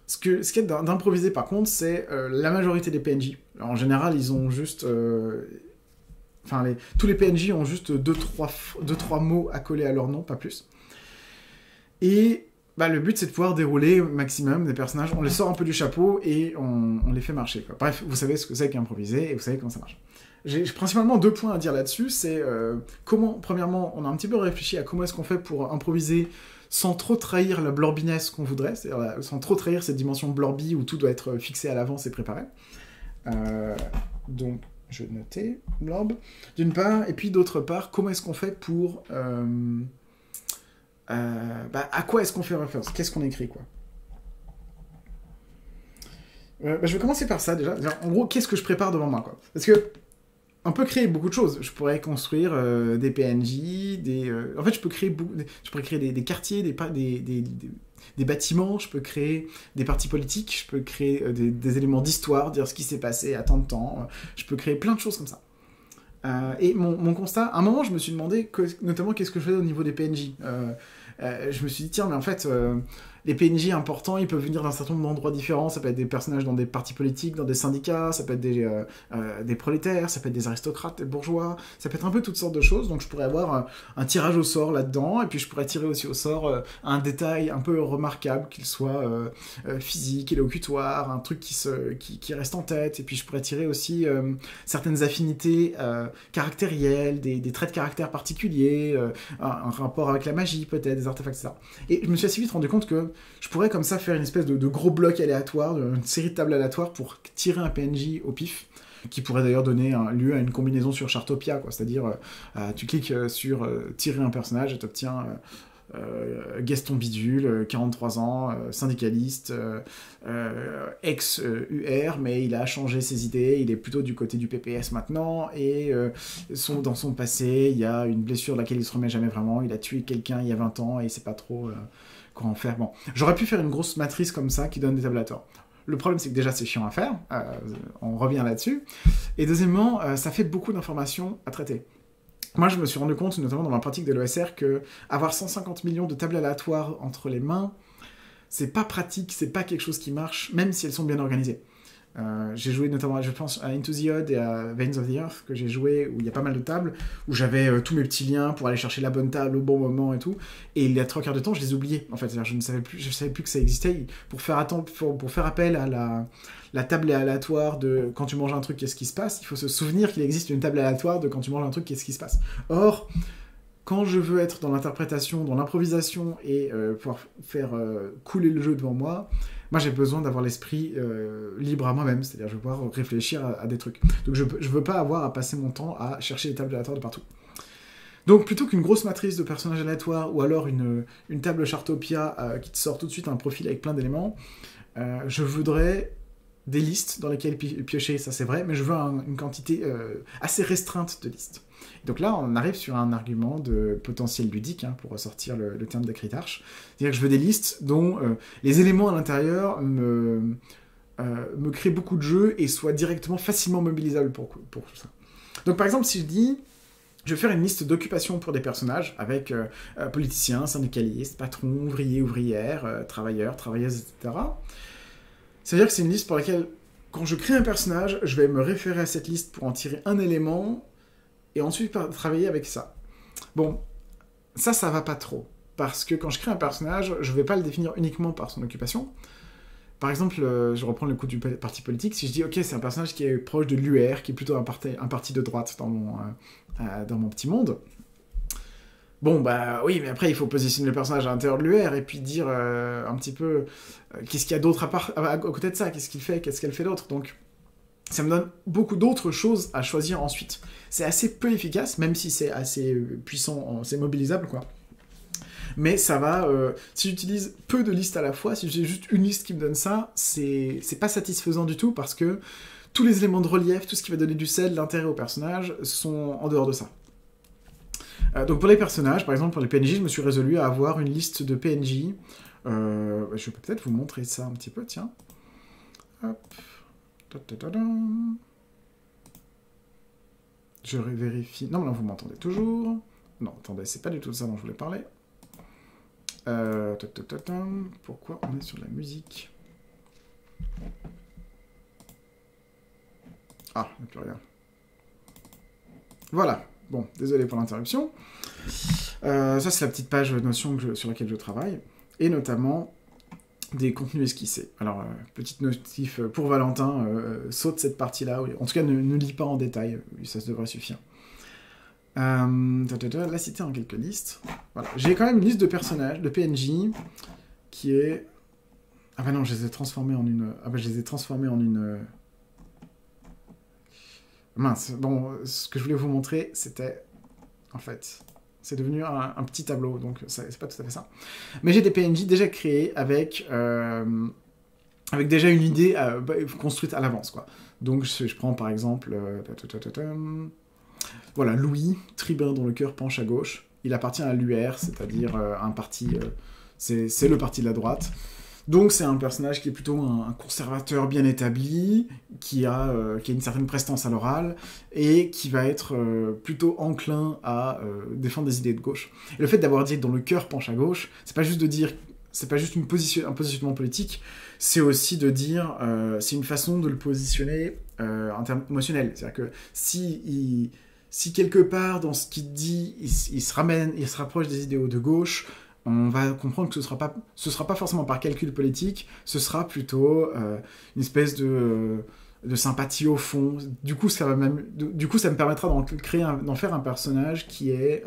Ce qu'il y a d'improvisé, par contre, c'est la majorité des PNJ. Alors, en général, ils ont juste... tous les PNJ ont juste 2-3 mots à coller à leur nom, pas plus. Et le but, c'est de pouvoir dérouler au maximum des personnages. On les sort un peu du chapeau et on les fait marcher, quoi. Bref, vous savez ce que c'est qu'improviser et vous savez comment ça marche. J'ai principalement 2 points à dire là-dessus. C'est premièrement, on a un petit peu réfléchi à comment est-ce qu'on fait pour improviser sans trop trahir la blorbiness qu'on voudrait, c'est-à-dire sans trop trahir cette dimension blorby où tout doit être fixé à l'avance et préparé. Donc, je vais noter blorb, d'une part, et puis d'autre part, comment est-ce qu'on fait pour... à quoi est-ce qu'on fait référence? Qu'est-ce qu'on écrit, quoi? Je vais commencer par ça, déjà. En gros, qu'est-ce que je prépare devant moi, quoi? Parce que on peut créer beaucoup de choses. Je pourrais construire des PNJ, en fait, je peux créer, je pourrais créer des quartiers, des bâtiments, je peux créer des partis politiques, je peux créer des éléments d'histoire, dire ce qui s'est passé à tant de temps. Je peux créer plein de choses comme ça. Et mon constat, à un moment, je me suis demandé, notamment, qu'est-ce que je fais au niveau des PNJ. Je me suis dit, tiens, mais en fait, les PNJ importants, ils peuvent venir d'un certain nombre d'endroits différents. Ça peut être des personnages dans des partis politiques, dans des syndicats, ça peut être des prolétaires, ça peut être des aristocrates, des bourgeois, ça peut être un peu toutes sortes de choses. Donc je pourrais avoir un tirage au sort là-dedans, et puis je pourrais tirer aussi au sort un détail un peu remarquable, qu'il soit physique, élocutoire, un truc qui reste en tête, et puis je pourrais tirer aussi certaines affinités caractérielles, des traits de caractère particuliers, un rapport avec la magie peut-être, des artefacts, etc. Et je me suis assez vite rendu compte que je pourrais comme ça faire une espèce de gros bloc aléatoire, une série de tables aléatoires pour tirer un PNJ au pif, qui pourrait d'ailleurs donner lieu à une combinaison sur Chartopia, quoi. C'est-à-dire tu cliques sur tirer un personnage et tu obtiens Gaston Bidule, 43 ans, syndicaliste, ex-UR, mais il a changé ses idées, il est plutôt du côté du PPS maintenant, et dans son passé, il y a une blessure de laquelle il se remet jamais vraiment, il a tué quelqu'un il y a 20 ans, et il sait pas trop quoi en faire. Bon, j'aurais pu faire une grosse matrice comme ça qui donne des tablateurs. Le problème, c'est que déjà, c'est chiant à faire, on revient là-dessus, et deuxièmement, ça fait beaucoup d'informations à traiter. Moi, je me suis rendu compte, notamment dans ma pratique de l'ESR, que avoir 150 millions de tables aléatoires entre les mains, c'est pas pratique, c'est pas quelque chose qui marche, même si elles sont bien organisées. J'ai joué notamment, je pense, à Into the Odd et à Veins of the Earth, que j'ai joué, où il y a pas mal de tables, où j'avais tous mes petits liens pour aller chercher la bonne table au bon moment et tout, et il y a 3 quarts de temps, je les oubliais, en fait. Je savais plus que ça existait. Pour faire appel à la table aléatoire de quand tu manges un truc, qu'est-ce qui se passe, il faut se souvenir qu'il existe une table aléatoire de quand tu manges un truc, qu'est-ce qui se passe. Or, quand je veux être dans l'interprétation, dans l'improvisation, et pouvoir faire couler le jeu devant moi, j'ai besoin d'avoir l'esprit libre à moi-même, c'est-à-dire je veux pouvoir réfléchir à des trucs. Donc je veux pas avoir à passer mon temps à chercher des tables aléatoires de partout. Donc plutôt qu'une grosse matrice de personnages aléatoires, ou alors une table Chartopia qui te sort tout de suite un profil avec plein d'éléments, je voudrais des listes dans lesquelles piocher, ça c'est vrai, mais je veux une quantité assez restreinte de listes. Donc là, on arrive sur un argument de potentiel ludique, pour ressortir le terme d'Acritarch. C'est-à-dire que je veux des listes dont les éléments à l'intérieur me créent beaucoup de jeux et soient directement facilement mobilisables pour tout ça. Donc par exemple, si je dis, je vais faire une liste d'occupations pour des personnages avec politiciens, syndicalistes, patrons, ouvriers, ouvrières, travailleurs, travailleuses, etc. Ça veut dire que c'est une liste pour laquelle, quand je crée un personnage, je vais me référer à cette liste pour en tirer un élément et ensuite travailler avec ça. Bon, ça va pas trop. Parce que quand je crée un personnage, je vais pas le définir uniquement par son occupation. Par exemple, je reprends le coup du parti politique. Si je dis, ok, c'est un personnage qui est proche de l'UR, qui est plutôt un parti de droite dans mon petit monde. Bon, bah oui, mais après, il faut positionner le personnage à l'intérieur de l'UR et puis dire un petit peu qu'est-ce qu'il y a d'autre à côté de ça, qu'est-ce qu'il fait, qu'est-ce qu'elle fait d'autre. Donc, ça me donne beaucoup d'autres choses à choisir ensuite. C'est assez peu efficace, même si c'est assez puissant, c'est mobilisable, quoi. Mais ça va... si j'utilise peu de listes à la fois, si j'ai juste une liste qui me donne ça, c'est pas satisfaisant du tout, parce que tous les éléments de relief, tout ce qui va donner du sel, l'intérêt au personnage, sont en dehors de ça. Donc pour les personnages, par exemple pour les PNJ, je me suis résolu à avoir une liste de PNJ. Je peux peut-être vous montrer ça un petit peu, tiens. Hop. Je vérifie. Non, vous m'entendez toujours. Non, attendez, c'est pas du tout ça dont je voulais parler. Pourquoi on est sur la musique? Ah, il n'y a plus rien. Voilà. Bon, désolé pour l'interruption. Ça, c'est la petite page Notion sur laquelle je travaille. Et notamment des contenus esquissés. Alors, petite notif pour Valentin, saute cette partie-là. En tout cas, ne lis pas en détail. Ça devrait suffire. La citer en quelques listes. Voilà. J'ai quand même une liste de personnages, de PNJ, qui est... Ah bah non, je les ai transformés en une... Ah bah je les ai transformés en une... Mince, bon, ce que je voulais vous montrer, c'était... En fait, c'est devenu un petit tableau, donc c'est pas tout à fait ça. Mais j'ai des PNJ déjà créés avec déjà une idée construite à l'avance, quoi. Donc je prends par exemple, voilà, Louis, tribun dont le cœur penche à gauche. Il appartient à l'UR, c'est-à-dire un parti, c'est le parti de la droite. Donc c'est un personnage qui est plutôt un conservateur bien établi, qui a une certaine prestance à l'oral, et qui va être plutôt enclin à défendre des idées de gauche. Et le fait d'avoir dit que dont le cœur penche à gauche, c'est pas juste de dire, c'est pas juste un positionnement politique, c'est aussi de dire, c'est une façon de le positionner en termes émotionnels. C'est-à-dire que si quelque part dans ce qu'il dit, il se rapproche des idéaux de gauche, on va comprendre que ce sera pas forcément par calcul politique, ce sera plutôt une espèce de sympathie au fond. Du coup, ça me permettra d'en faire un personnage qui est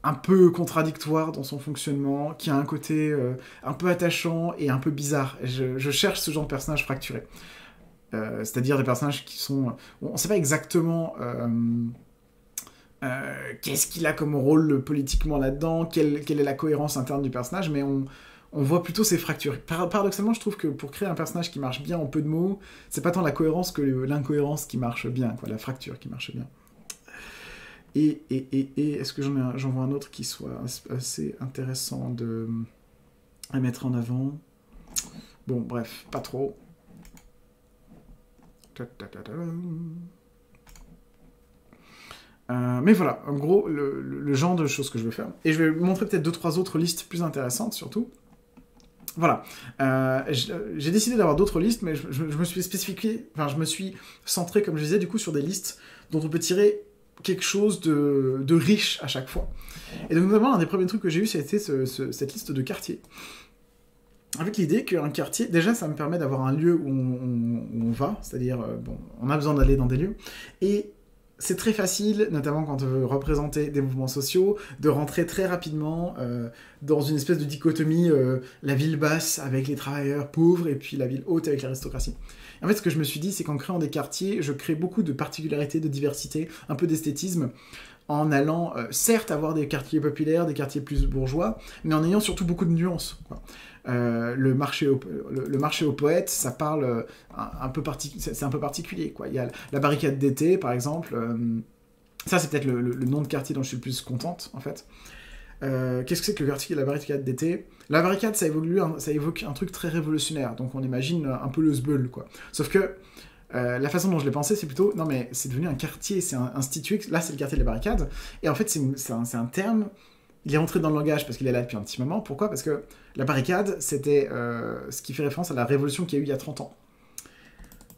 un peu contradictoire dans son fonctionnement, qui a un côté un peu attachant et un peu bizarre. Je cherche ce genre de personnage fracturé. C'est-à-dire des personnages qui sont... On ne sait pas exactement qu'est-ce qu'il a comme rôle politiquement là-dedans, quelle est la cohérence interne du personnage, mais on voit plutôt ces fractures. Paradoxalement, je trouve que pour créer un personnage qui marche bien en peu de mots, c'est pas tant la cohérence que l'incohérence qui marche bien, quoi, la fracture qui marche bien. Et est-ce que j'en vois un autre qui soit assez intéressant à mettre en avant? Bon, bref, pas trop. Mais voilà, en gros, le genre de choses que je veux faire. Et je vais vous montrer peut-être 2-3 autres listes plus intéressantes, surtout. Voilà. J'ai décidé d'avoir d'autres listes, mais je me suis spécifié, enfin, je me suis centré, comme je disais, du coup, sur des listes dont on peut tirer quelque chose de riche à chaque fois. Et donc, notamment, un des premiers trucs que j'ai eu, c'était cette liste de quartiers. Avec l'idée qu'un quartier, déjà, ça me permet d'avoir un lieu où on va, c'est-à-dire, bon, on a besoin d'aller dans des lieux, et c'est très facile, notamment quand on veut représenter des mouvements sociaux, de rentrer très rapidement dans une espèce de dichotomie, la ville basse avec les travailleurs pauvres, et puis la ville haute avec l'aristocratie. En fait, ce que je me suis dit, c'est qu'en créant des quartiers, je crée beaucoup de particularités, de diversité, un peu d'esthétisme, en allant, certes, avoir des quartiers populaires, des quartiers plus bourgeois, mais en ayant surtout beaucoup de nuances, quoi. Le marché aux poètes, ça parle c'est un peu particulier, quoi. Il y a la barricade d'été, par exemple. Ça, c'est peut-être le nom de quartier dont je suis le plus contente, en fait. Qu'est-ce que c'est que le quartier de la barricade d'été? La barricade, ça évoque un truc très révolutionnaire, donc on imagine un peu le sbeul, quoi. Sauf que la façon dont je l'ai pensé, c'est plutôt, non mais c'est devenu un quartier, c'est institué, là c'est le quartier de la barricade, et en fait c'est un terme, il est rentré dans le langage parce qu'il est là depuis un petit moment. Pourquoi? Parce que la barricade, c'était ce qui fait référence à la révolution qu'il y a eu il y a 30 ans.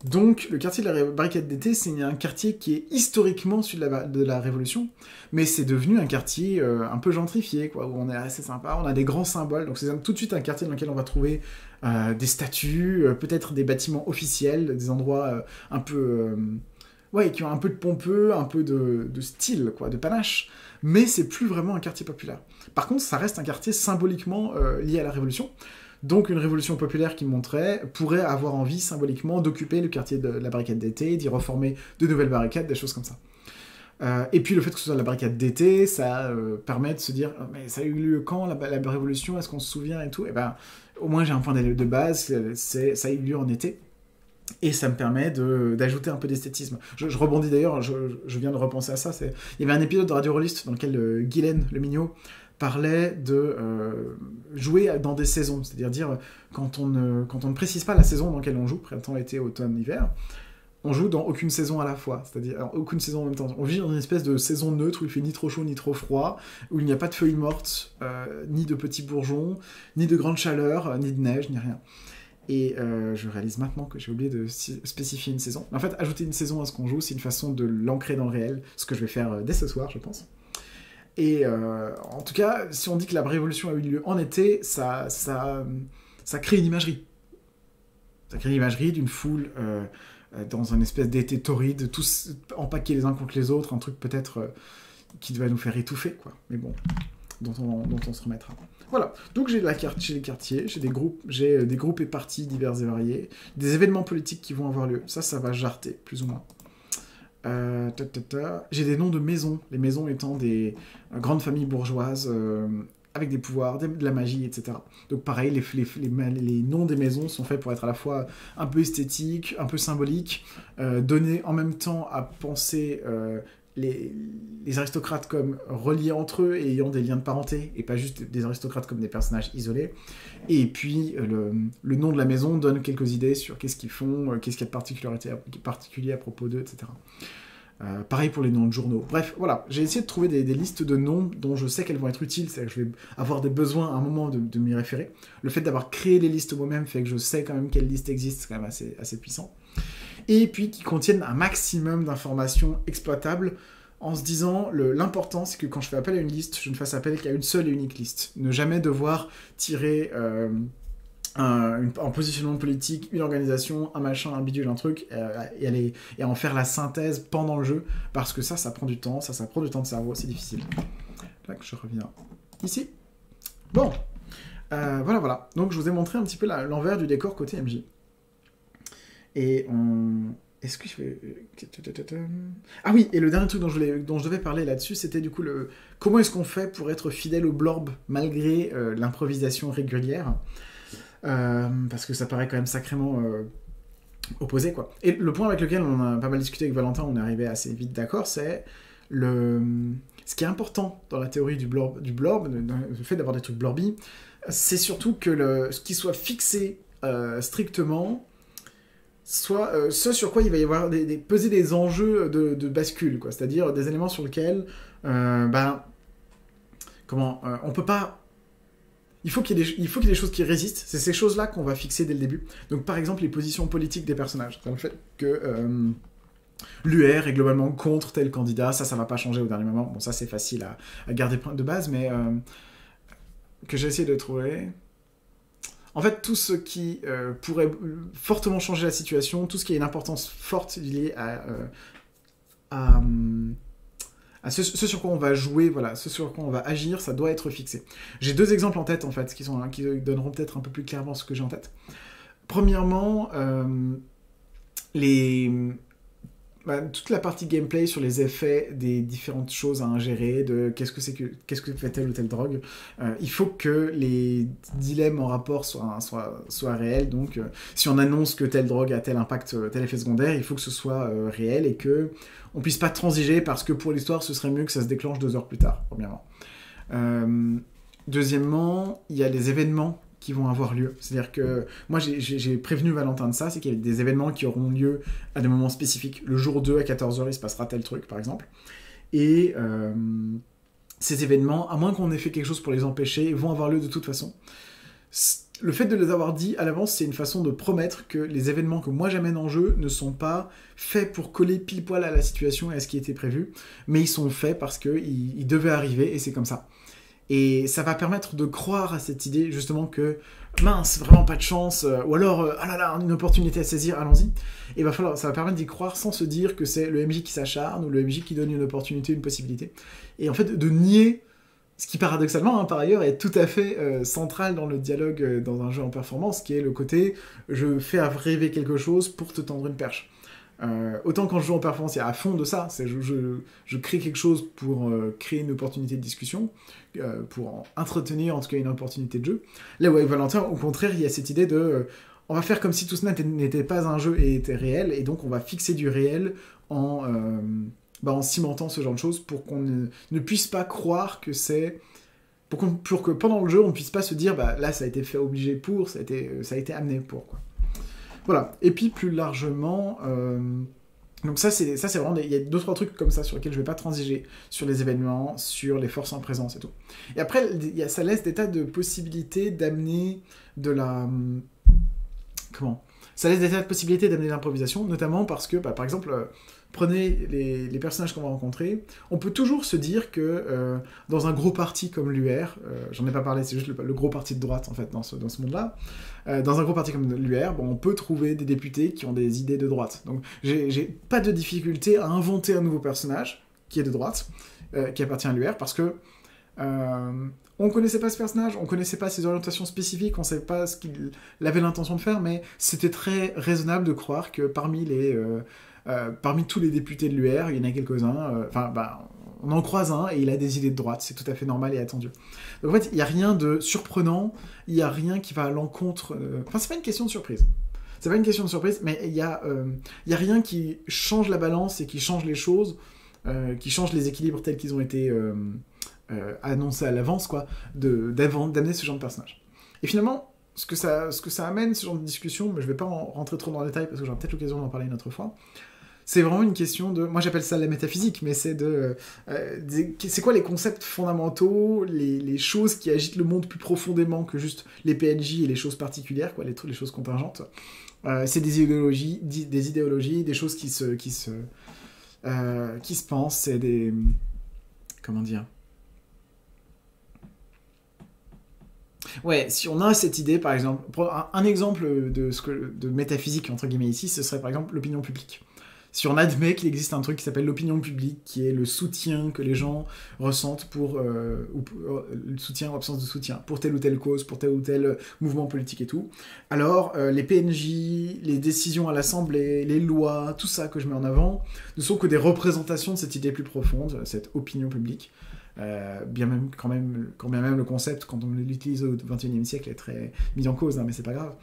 Donc, le quartier de la barricade d'été, c'est un quartier qui est historiquement celui de la Révolution, mais c'est devenu un quartier un peu gentrifié, quoi, où on est assez sympa, on a des grands symboles, donc c'est tout de suite un quartier dans lequel on va trouver des statues, peut-être des bâtiments officiels, des endroits un peu... ouais, qui ont un peu de pompeux, un peu de style, quoi, de panache, mais c'est plus vraiment un quartier populaire. Par contre, ça reste un quartier symboliquement lié à la Révolution. Donc une révolution populaire qui montrait pourrait avoir envie symboliquement d'occuper le quartier de la barricade d'été, d'y reformer de nouvelles barricades, des choses comme ça. Et puis le fait que ce soit la barricade d'été, ça permet de se dire mais ça a eu lieu quand la révolution, est-ce qu'on se souvient et tout? Et ben au moins j'ai un point de base, ça a eu lieu en été. Et ça me permet d'ajouter un peu d'esthétisme. Je rebondis d'ailleurs, je viens de repenser à ça. Il y avait un épisode de Radio Rollist dans lequel Guylaine, le mignot, parlait de jouer dans des saisons. C'est-à-dire dire, quand on ne précise pas la saison dans laquelle on joue, printemps, été, automne, hiver, on joue dans aucune saison à la fois. C'est-à-dire aucune saison en même temps. On vit dans une espèce de saison neutre où il fait ni trop chaud ni trop froid, où il n'y a pas de feuilles mortes, ni de petits bourgeons, ni de grande chaleur, ni de neige, ni rien. Et je réalise maintenant que j'ai oublié de spécifier une saison. En fait, ajouter une saison à ce qu'on joue, c'est une façon de l'ancrer dans le réel, ce que je vais faire dès ce soir, je pense. Et en tout cas, si on dit que la révolution a eu lieu en été, ça crée une imagerie. Ça crée une imagerie d'une foule dans une espèce d'été torride, tous empaqués les uns contre les autres, un truc peut-être qui va nous faire étouffer, quoi. Mais bon, dont on se remettra. Voilà, donc j'ai les quartiers, j'ai des groupes et partis divers et variés, des événements politiques qui vont avoir lieu. Ça va jarter, plus ou moins. J'ai des noms de maisons, les maisons étant des grandes familles bourgeoises avec des pouvoirs, de la magie, etc. Donc pareil, les noms des maisons sont faits pour être à la fois un peu esthétiques, un peu symboliques, donner en même temps à penser les aristocrates comme reliés entre eux et ayant des liens de parenté, et pas juste des aristocrates comme des personnages isolés. Et puis, le nom de la maison donne quelques idées sur qu'est-ce qu'ils font, qu'est-ce qu'il y a de particulier à propos d'eux, etc. Pareil pour les noms de journaux. Bref, voilà, j'ai essayé de trouver des listes de noms dont je sais qu'elles vont être utiles, c'est-à-dire que je vais avoir des besoins à un moment de m'y référer. Le fait d'avoir créé les listes moi-même fait que je sais quand même quelles listes existent, c'est quand même assez puissant. Et puis qui contiennent un maximum d'informations exploitables, en se disant, l'important c'est que quand je fais appel à une liste, je ne fasse appel qu'à une seule et unique liste. Ne jamais devoir tirer un positionnement politique, une organisation, un machin, un bidule, un truc, et en faire la synthèse pendant le jeu, parce que ça prend du temps, ça prend du temps de cerveau, c'est difficile. Là, je reviens ici. Bon, voilà. Donc je vous ai montré un petit peu l'envers du décor côté MJ. Et Est-ce que je vais... Ah oui, et le dernier truc dont je devais parler là-dessus, c'était du coup comment est-ce qu'on fait pour être fidèle au blorb malgré l'improvisation régulière, parce que ça paraît quand même sacrément opposé, quoi. Et le point avec lequel on a pas mal discuté avec Valentin, on est arrivé assez vite d'accord, c'est ce qui est important dans la théorie du blorb, le fait d'avoir des trucs blorby, c'est surtout que ce qui soit fixé strictement soit ce sur quoi il va y avoir peser des enjeux de bascule, quoi. C'est-à-dire des éléments sur lesquels on peut pas... Il faut qu'il y ait des choses qui résistent. C'est ces choses-là qu'on va fixer dès le début. Donc par exemple les positions politiques des personnages. Le fait que l'UR est globalement contre tel candidat, ça va pas changer au dernier moment. Bon, ça c'est facile à garder de base, mais que j'ai essayé de trouver... En fait, tout ce qui pourrait fortement changer la situation, tout ce qui a une importance forte liée à ce sur quoi on va jouer, voilà, ce sur quoi on va agir, ça doit être fixé. J'ai deux exemples en tête, en fait, qui donneront peut-être un peu plus clairement ce que j'ai en tête. Premièrement, toute la partie gameplay sur les effets des différentes choses à ingérer, de qu'est-ce que fait telle ou telle drogue. Il faut que les dilemmes en rapport soient réels. Donc, si on annonce que telle drogue a tel impact, tel effet secondaire, il faut que ce soit réel et que on puisse pas transiger parce que pour l'histoire, ce serait mieux que ça se déclenche 2 heures plus tard, premièrement. Deuxièmement, il y a les événements qui vont avoir lieu. C'est-à-dire que moi, j'ai prévenu Valentin de ça, c'est qu'il y a des événements qui auront lieu à des moments spécifiques. Le jour 2 à 14h, il se passera tel truc, par exemple. Et ces événements, à moins qu'on ait fait quelque chose pour les empêcher, vont avoir lieu de toute façon. Le fait de les avoir dit à l'avance, c'est une façon de promettre que les événements que moi j'amène en jeu ne sont pas faits pour coller pile poil à la situation et à ce qui était prévu, mais ils sont faits parce qu'ils devaient arriver et c'est comme ça. Et ça va permettre de croire à cette idée, justement, que mince, vraiment pas de chance, ou alors, ah là là, une opportunité à saisir, allons-y. Et ça va permettre d'y croire sans se dire que c'est le MJ qui s'acharne, ou le MJ qui donne une opportunité, une possibilité. Et en fait, de nier, ce qui paradoxalement, par ailleurs, est tout à fait central dans le dialogue dans un jeu en performance, qui est le côté, je fais rêver quelque chose pour te tendre une perche. Autant quand je joue en performance, il y a à fond de ça, c'est je crée quelque chose pour créer une opportunité de discussion, pour entretenir en tout cas une opportunité de jeu. Là où avec Valentin, au contraire, il y a cette idée de on va faire comme si tout cela n'était pas un jeu et était réel, et donc on va fixer du réel en cimentant ce genre de choses pour qu'on ne puisse pas croire que c'est... Pour que pendant le jeu, on ne puisse pas se dire là ça a été fait obligé pour, ça a été amené pour, quoi. Voilà, et puis plus largement, donc ça c'est vraiment, il y a 2-3 trucs comme ça sur lesquels je vais pas transiger, sur les événements, sur les forces en présence et tout. Et après, ça laisse des tas de possibilités d'amener de la... Ça laisse des tas de possibilités d'amener de l'improvisation, notamment parce que, par exemple, prenez les personnages qu'on va rencontrer, on peut toujours se dire que dans un gros parti comme l'UR, j'en ai pas parlé, c'est juste le gros parti de droite, en fait, dans ce monde-là, dans un gros parti comme l'UR, on peut trouver des députés qui ont des idées de droite. Donc, j'ai pas de difficulté à inventer un nouveau personnage qui est de droite, qui appartient à l'UR, parce que on connaissait pas ce personnage, on connaissait pas ses orientations spécifiques, on savait pas ce qu'il avait l'intention de faire, mais c'était très raisonnable de croire que parmi tous les députés de l'UR, il y en a quelques-uns, on en croise un et il a des idées de droite, c'est tout à fait normal et attendu. Donc en fait, il n'y a rien de surprenant, il n'y a rien qui va à l'encontre... Enfin, c'est pas une question de surprise. C'est pas une question de surprise, mais il y a rien qui change la balance et qui change les choses, qui change les équilibres tels qu'ils ont été annoncés à l'avance, quoi, d'amener ce genre de personnage. Et finalement, ce que ça amène, ce genre de discussion, mais je vais pas rentrer trop dans le détail parce que j'aurai peut-être l'occasion d'en parler une autre fois, c'est vraiment une question de... Moi j'appelle ça la métaphysique, mais c'est c'est quoi les concepts fondamentaux, les choses qui agitent le monde plus profondément que juste les PNJ et les choses particulières, quoi, les choses contingentes. C'est des idéologies, des choses qui se pensent, c'est des... Comment dire ? Ouais, si on a cette idée, par exemple, un exemple de métaphysique, entre guillemets, ici, ce serait par exemple l'opinion publique. Si on admet qu'il existe un truc qui s'appelle l'opinion publique, qui est le soutien que les gens ressentent pour... le soutien ou absence de soutien, pour telle ou telle cause, pour tel ou tel mouvement politique et tout, alors les PNJ, les décisions à l'Assemblée, les lois, tout ça que je mets en avant, ne sont que des représentations de cette idée plus profonde, cette opinion publique. Quand bien même le concept, quand on l'utilise au XXIe siècle, est très mis en cause, hein, mais c'est pas grave.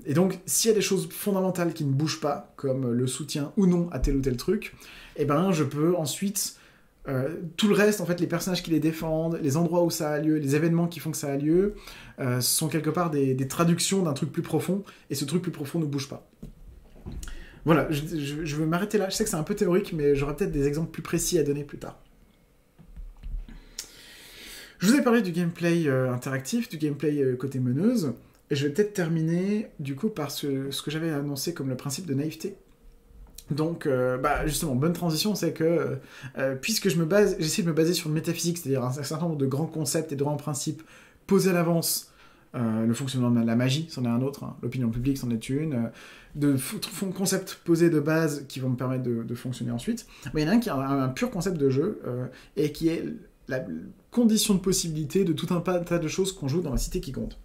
Et donc, s'il y a des choses fondamentales qui ne bougent pas, comme le soutien ou non à tel ou tel truc, eh ben, je peux ensuite... tout le reste, en fait, les personnages qui les défendent, les endroits où ça a lieu, les événements qui font que ça a lieu, sont quelque part des traductions d'un truc plus profond, et ce truc plus profond ne bouge pas. Voilà, je vais m'arrêter là. Je sais que c'est un peu théorique, mais j'aurai peut-être des exemples plus précis à donner plus tard. Je vous ai parlé du gameplay interactif, du gameplay côté meneuse, et je vais peut-être terminer du coup par ce que j'avais annoncé comme le principe de naïveté. Donc, justement, bonne transition, c'est que puisque j'essaie de me baser sur une métaphysique, c'est-à-dire un certain nombre de grands concepts et de grands principes posés à l'avance, le fonctionnement de la magie, c'en est un autre, hein, l'opinion publique, c'en est une, de concepts posés de base qui vont me permettre de fonctionner ensuite, mais il y en a un qui a un pur concept de jeu, et qui est la condition de possibilité de tout un tas de choses qu'on joue dans la cité qui compte.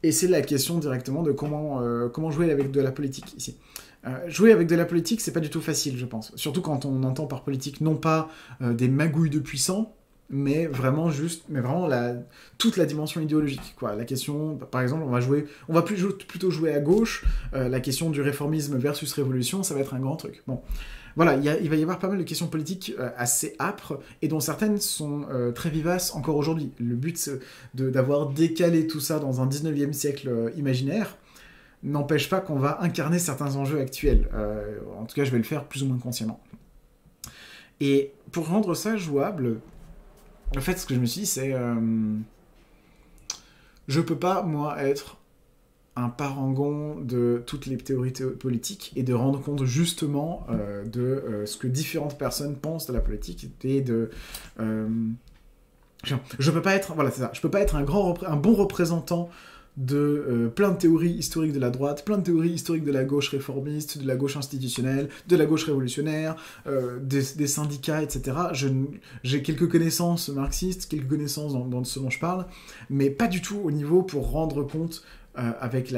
Et c'est la question directement de comment jouer avec de la politique ici. Jouer avec de la politique, c'est pas du tout facile, je pense. Surtout quand on entend par politique non pas des magouilles de puissants, mais vraiment toute la dimension idéologique, quoi. La question, par exemple, on va plutôt jouer à gauche. La question du réformisme versus révolution, ça va être un grand truc. Bon. Voilà, il va y avoir pas mal de questions politiques assez âpres, et dont certaines sont très vivaces encore aujourd'hui. Le but, c'est d'avoir décalé tout ça dans un 19e siècle imaginaire, n'empêche pas qu'on va incarner certains enjeux actuels. En tout cas, je vais le faire plus ou moins consciemment. Et pour rendre ça jouable, en fait, ce que je me suis dit, c'est... je peux pas, moi, être un parangon de toutes les théories politiques et de rendre compte justement de ce que différentes personnes pensent de la politique et de... je peux pas être... Voilà, c'est ça. Je peux pas être un bon représentant de plein de théories historiques de la droite, plein de théories historiques de la gauche réformiste, de la gauche institutionnelle, de la gauche révolutionnaire, des syndicats, etc. J'ai quelques connaissances marxistes, quelques connaissances dans ce dont je parle, mais pas du tout au niveau pour rendre compte avec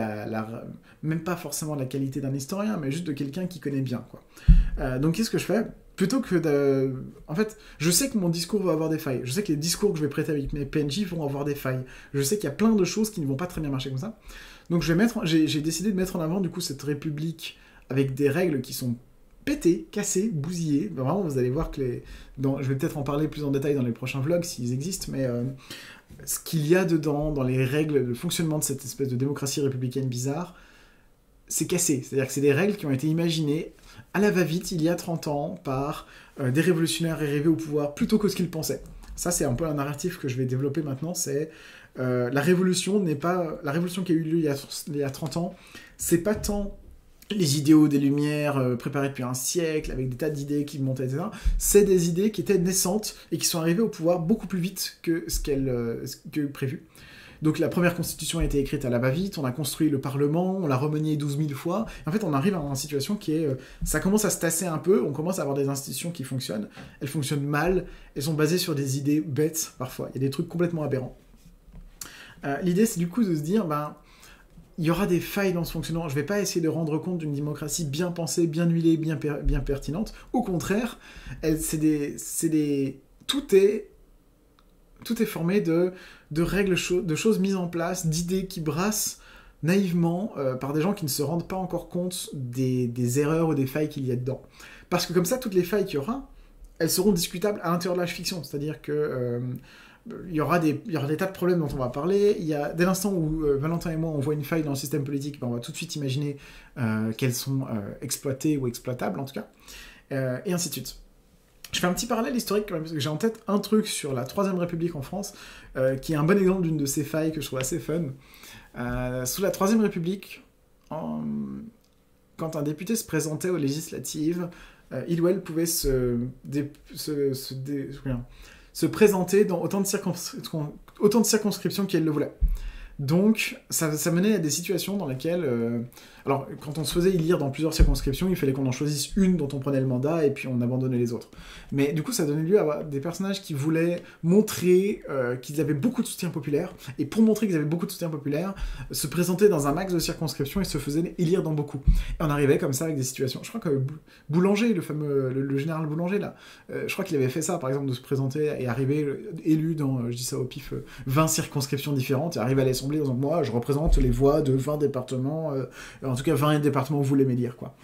même pas forcément la qualité d'un historien, mais juste de quelqu'un qui connaît bien, quoi. Donc qu'est-ce que je fais ? Plutôt que de... En fait, je sais que mon discours va avoir des failles. Je sais que les discours que je vais prêter avec mes PNJ vont avoir des failles. Je sais qu'il y a plein de choses qui ne vont pas très bien marcher comme ça. Donc j'ai décidé de mettre en avant, du coup, cette république avec des règles qui sont pétées, cassées, bousillées. Ben, vraiment, vous allez voir que je vais peut-être en parler plus en détail dans les prochains vlogs, s'ils existent, mais ce qu'il y a dedans, dans les règles, le fonctionnement de cette espèce de démocratie républicaine bizarre, c'est cassé. C'est-à-dire que c'est des règles qui ont été imaginées à la va-vite, il y a 30 ans, par des révolutionnaires arrivés au pouvoir plutôt que ce qu'ils pensaient. Ça, c'est un peu un narratif que je vais développer maintenant, c'est la révolution qui a eu lieu il y a 30 ans, c'est pas tant les idéaux des Lumières préparés depuis un siècle, avec des tas d'idées qui montaient, etc. C'est des idées qui étaient naissantes et qui sont arrivées au pouvoir beaucoup plus vite que que prévu. Donc la première constitution a été écrite à la va-vite, on a construit le Parlement, on l'a remanié 12 000 fois, et en fait on arrive à une situation qui est... ça commence à se tasser un peu, on commence à avoir des institutions qui fonctionnent, elles fonctionnent mal, elles sont basées sur des idées bêtes parfois, il y a des trucs complètement aberrants. L'idée c'est du coup de se dire, il y aura des failles dans ce fonctionnement. Je ne vais pas essayer de rendre compte d'une démocratie bien pensée, bien huilée, bien pertinente. Au contraire, tout est formé de règles, de choses mises en place, d'idées qui brassent naïvement par des gens qui ne se rendent pas encore compte des erreurs ou des failles qu'il y a dedans. Parce que comme ça, toutes les failles qu'il y aura, elles seront discutables à l'intérieur de la fiction. C'est-à-dire que il y aura des tas de problèmes dont on va parler. Dès l'instant où Valentin et moi on voit une faille dans le système politique, ben on va tout de suite imaginer qu'elles sont exploitées ou exploitables en tout cas, et ainsi de suite. Je fais un petit parallèle historique quand même, parce que j'ai en tête un truc sur la Troisième République en France, qui est un bon exemple d'une de ces failles que je trouve assez fun. Sous la Troisième République, quand un député se présentait aux législatives, il ou elle pouvait se présenter dans autant de circonscriptions qu'elle le voulait. Donc, ça menait à des situations dans lesquelles... alors, quand on se faisait élire dans plusieurs circonscriptions, il fallait qu'on en choisisse une dont on prenait le mandat et puis on abandonnait les autres. Mais du coup, ça donnait lieu à des personnages qui voulaient montrer qu'ils avaient beaucoup de soutien populaire, et pour montrer qu'ils avaient beaucoup de soutien populaire, se présentaient dans un max de circonscriptions et se faisaient élire dans beaucoup. Et on arrivait comme ça avec des situations... Je crois que Boulanger, le général Boulanger, là, je crois qu'il avait fait ça, par exemple, de se présenter et arriver élu dans, je dis ça au pif, 20 circonscriptions différentes, et arriver à l'Assemblée en disant, moi, je représente les voix de 20 départements, en tout cas 20 départements où vous l'aimez dire, quoi.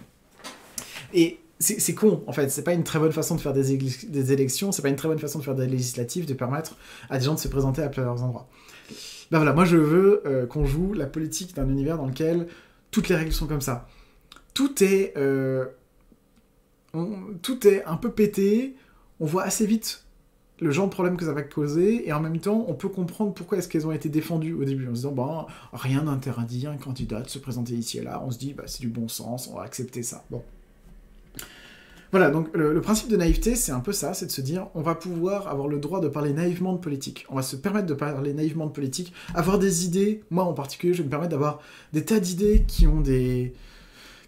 Et c'est con, en fait, c'est pas une très bonne façon de faire des élections, c'est pas une très bonne façon de faire des législatives, de permettre à des gens de se présenter à plusieurs endroits. Ben voilà, moi je veux qu'on joue la politique d'un univers dans lequel toutes les règles sont comme ça. Tout est un peu pété, on voit assez vite le genre de problème que ça va causer, et en même temps, on peut comprendre pourquoi est-ce qu'elles ont été défendues au début, en se disant, bah, rien n'interdit un candidat de se présenter ici et là, on se dit, bah, c'est du bon sens, on va accepter ça. Bon. Voilà, donc le principe de naïveté, c'est un peu ça, c'est de se dire, on va pouvoir avoir le droit de parler naïvement de politique, on va se permettre de parler naïvement de politique, avoir des idées, moi en particulier, je vais me permettre d'avoir des tas d'idées qui ont des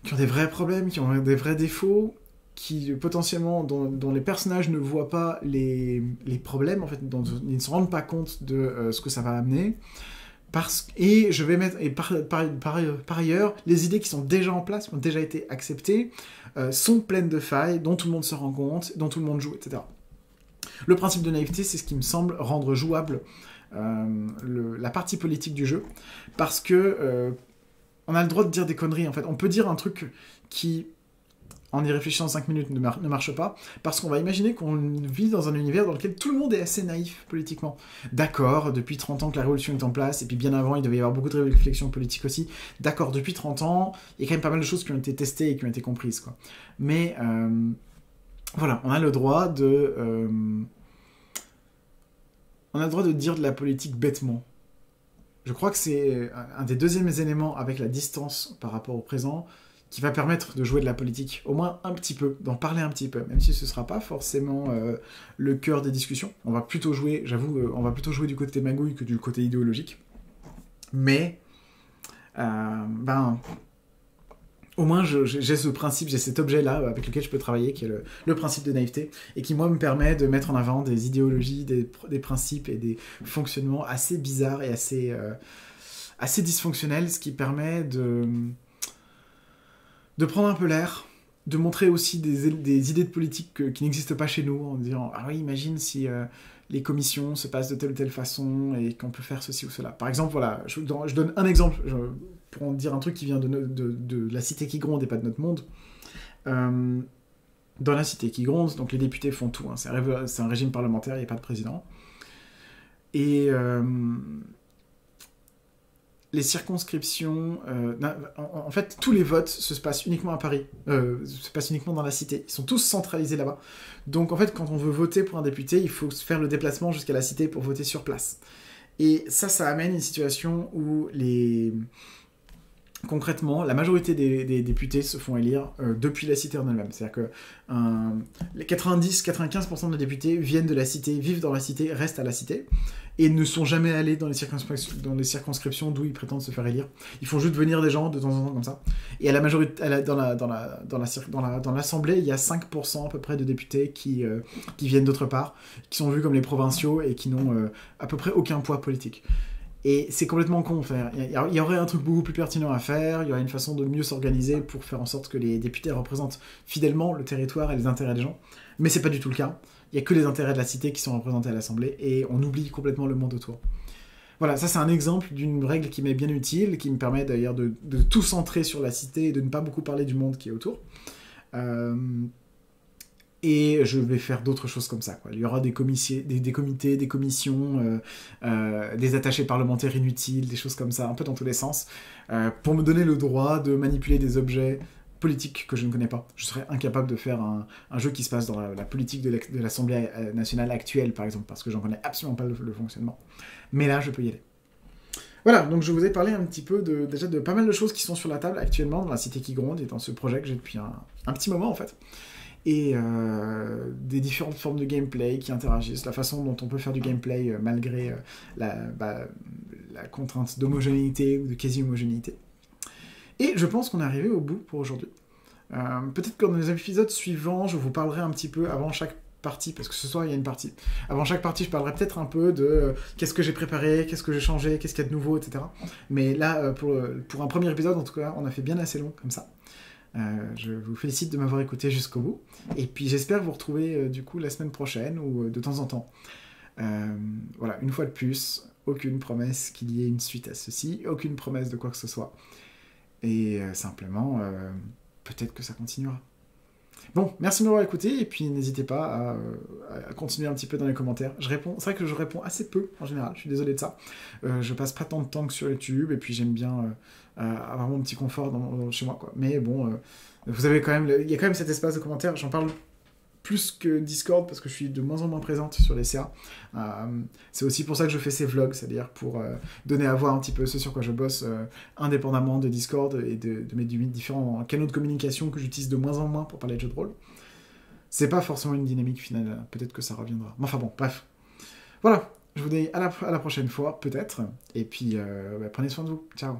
vrais problèmes, qui ont des vrais défauts, qui potentiellement dont les personnages ne voient pas les problèmes, en fait, dont ils ne se rendent pas compte de ce que ça va amener. Et je vais mettre, et par ailleurs, les idées qui sont déjà en place, qui ont déjà été acceptées, sont pleines de failles, dont tout le monde se rend compte, dont tout le monde joue, etc. Le principe de naïveté, c'est ce qui me semble rendre jouable la partie politique du jeu, parce que on a le droit de dire des conneries, en fait. On peut dire un truc qui, en y réfléchissant 5 minutes, ne marche pas, parce qu'on va imaginer qu'on vit dans un univers dans lequel tout le monde est assez naïf politiquement. D'accord, depuis 30 ans que la révolution est en place, et puis bien avant, il devait y avoir beaucoup de réflexions politiques aussi. D'accord, depuis 30 ans, il y a quand même pas mal de choses qui ont été testées et qui ont été comprises, quoi. Mais, voilà, on a le droit de dire de la politique bêtement. Je crois que c'est un des deuxièmes éléments avec la distance par rapport au présent, qui va permettre de jouer de la politique, au moins un petit peu, d'en parler un petit peu, même si ce ne sera pas forcément le cœur des discussions. On va plutôt jouer, j'avoue, on va plutôt jouer du côté magouille que du côté idéologique. Mais, au moins j'ai ce principe, j'ai cet objet-là avec lequel je peux travailler, qui est le principe de naïveté, et qui, moi, me permet de mettre en avant des idéologies, des principes et des fonctionnements assez bizarres et assez dysfonctionnels, ce qui permet de prendre un peu l'air, de montrer aussi des idées de politique qui n'existent pas chez nous, en disant « Ah oui, imagine si les commissions se passent de telle ou telle façon et qu'on peut faire ceci ou cela. » Par exemple, voilà, je donne un exemple, pour en dire un truc qui vient de la cité qui gronde et pas de notre monde. Dans la cité qui gronde, donc les députés font tout, hein, c'est un régime parlementaire, il n'y a pas de président. Et... les circonscriptions... en fait, tous les votes se passent uniquement à Paris, se passent uniquement dans la cité. Ils sont tous centralisés là-bas. Donc, en fait, quand on veut voter pour un député, il faut faire le déplacement jusqu'à la cité pour voter sur place. Et ça amène une situation où concrètement, la majorité des députés se font élire depuis la cité en elle-même. C'est-à-dire que les 90-95% des députés viennent de la cité, vivent dans la cité, restent à la cité, et ne sont jamais allés dans les circonscriptions d'où ils prétendent se faire élire. Ils font juste venir des gens de temps en temps comme ça. Et à la majorité, dans l'Assemblée, il y a 5% à peu près de députés qui viennent d'autre part, qui sont vus comme les provinciaux et qui n'ont à peu près aucun poids politique. Et c'est complètement con. Enfin, il y aurait un truc beaucoup plus pertinent à faire, il y aurait une façon de mieux s'organiser pour faire en sorte que les députés représentent fidèlement le territoire et les intérêts des gens. Mais c'est pas du tout le cas. Il y a que les intérêts de la cité qui sont représentés à l'Assemblée et on oublie complètement le monde autour. Voilà, ça c'est un exemple d'une règle qui m'est bien utile, qui me permet d'ailleurs de tout centrer sur la cité et de ne pas beaucoup parler du monde qui est autour. Et je vais faire d'autres choses comme ça, quoi. Il y aura des comités, des commissions, des attachés parlementaires inutiles, des choses comme ça, un peu dans tous les sens, pour me donner le droit de manipuler des objets politiques que je ne connais pas. Je serais incapable de faire un jeu qui se passe dans la politique de l'Assemblée nationale actuelle, par exemple, parce que j'en connais absolument pas le fonctionnement. Mais là, je peux y aller. Voilà, donc je vous ai parlé un petit peu déjà de pas mal de choses qui sont sur la table actuellement dans la Cité qui gronde et dans ce projet que j'ai depuis un petit moment, en fait. Et des différentes formes de gameplay qui interagissent, la façon dont on peut faire du gameplay malgré la contrainte d'homogénéité ou de quasi-homogénéité. Et je pense qu'on est arrivé au bout pour aujourd'hui. Peut-être que dans les épisodes suivants, je vous parlerai un petit peu avant chaque partie, parce que ce soir il y a une partie. Avant chaque partie, je parlerai peut-être un peu de qu'est-ce que j'ai préparé, qu'est-ce que j'ai changé, qu'est-ce qu'il y a de nouveau, etc. Mais là, pour un premier épisode, en tout cas, on a fait bien assez long comme ça. Je vous félicite de m'avoir écouté jusqu'au bout. Et puis j'espère vous retrouver du coup la semaine prochaine ou de temps en temps. Voilà, une fois de plus, aucune promesse qu'il y ait une suite à ceci, aucune promesse de quoi que ce soit. Et simplement, peut-être que ça continuera. Bon, merci de m'avoir écouté, et puis n'hésitez pas à continuer un petit peu dans les commentaires. C'est vrai que je réponds assez peu, en général, je suis désolé de ça. Je passe pas tant de temps que sur YouTube, et puis j'aime bien avoir mon petit confort chez moi, quoi. Mais bon, vous avez il y a quand même cet espace de commentaires, j'en parle plus que Discord, parce que je suis de moins en moins présente sur les CA. C'est aussi pour ça que je fais ces vlogs, c'est-à-dire pour donner à voir un petit peu ce sur quoi je bosse, indépendamment de Discord et de mes différents canaux de communication que j'utilise de moins en moins pour parler de jeux de rôle. C'est pas forcément une dynamique finale, peut-être que ça reviendra. Mais enfin bon, bref. Voilà, je vous dis à la prochaine fois, peut-être, et puis prenez soin de vous. Ciao.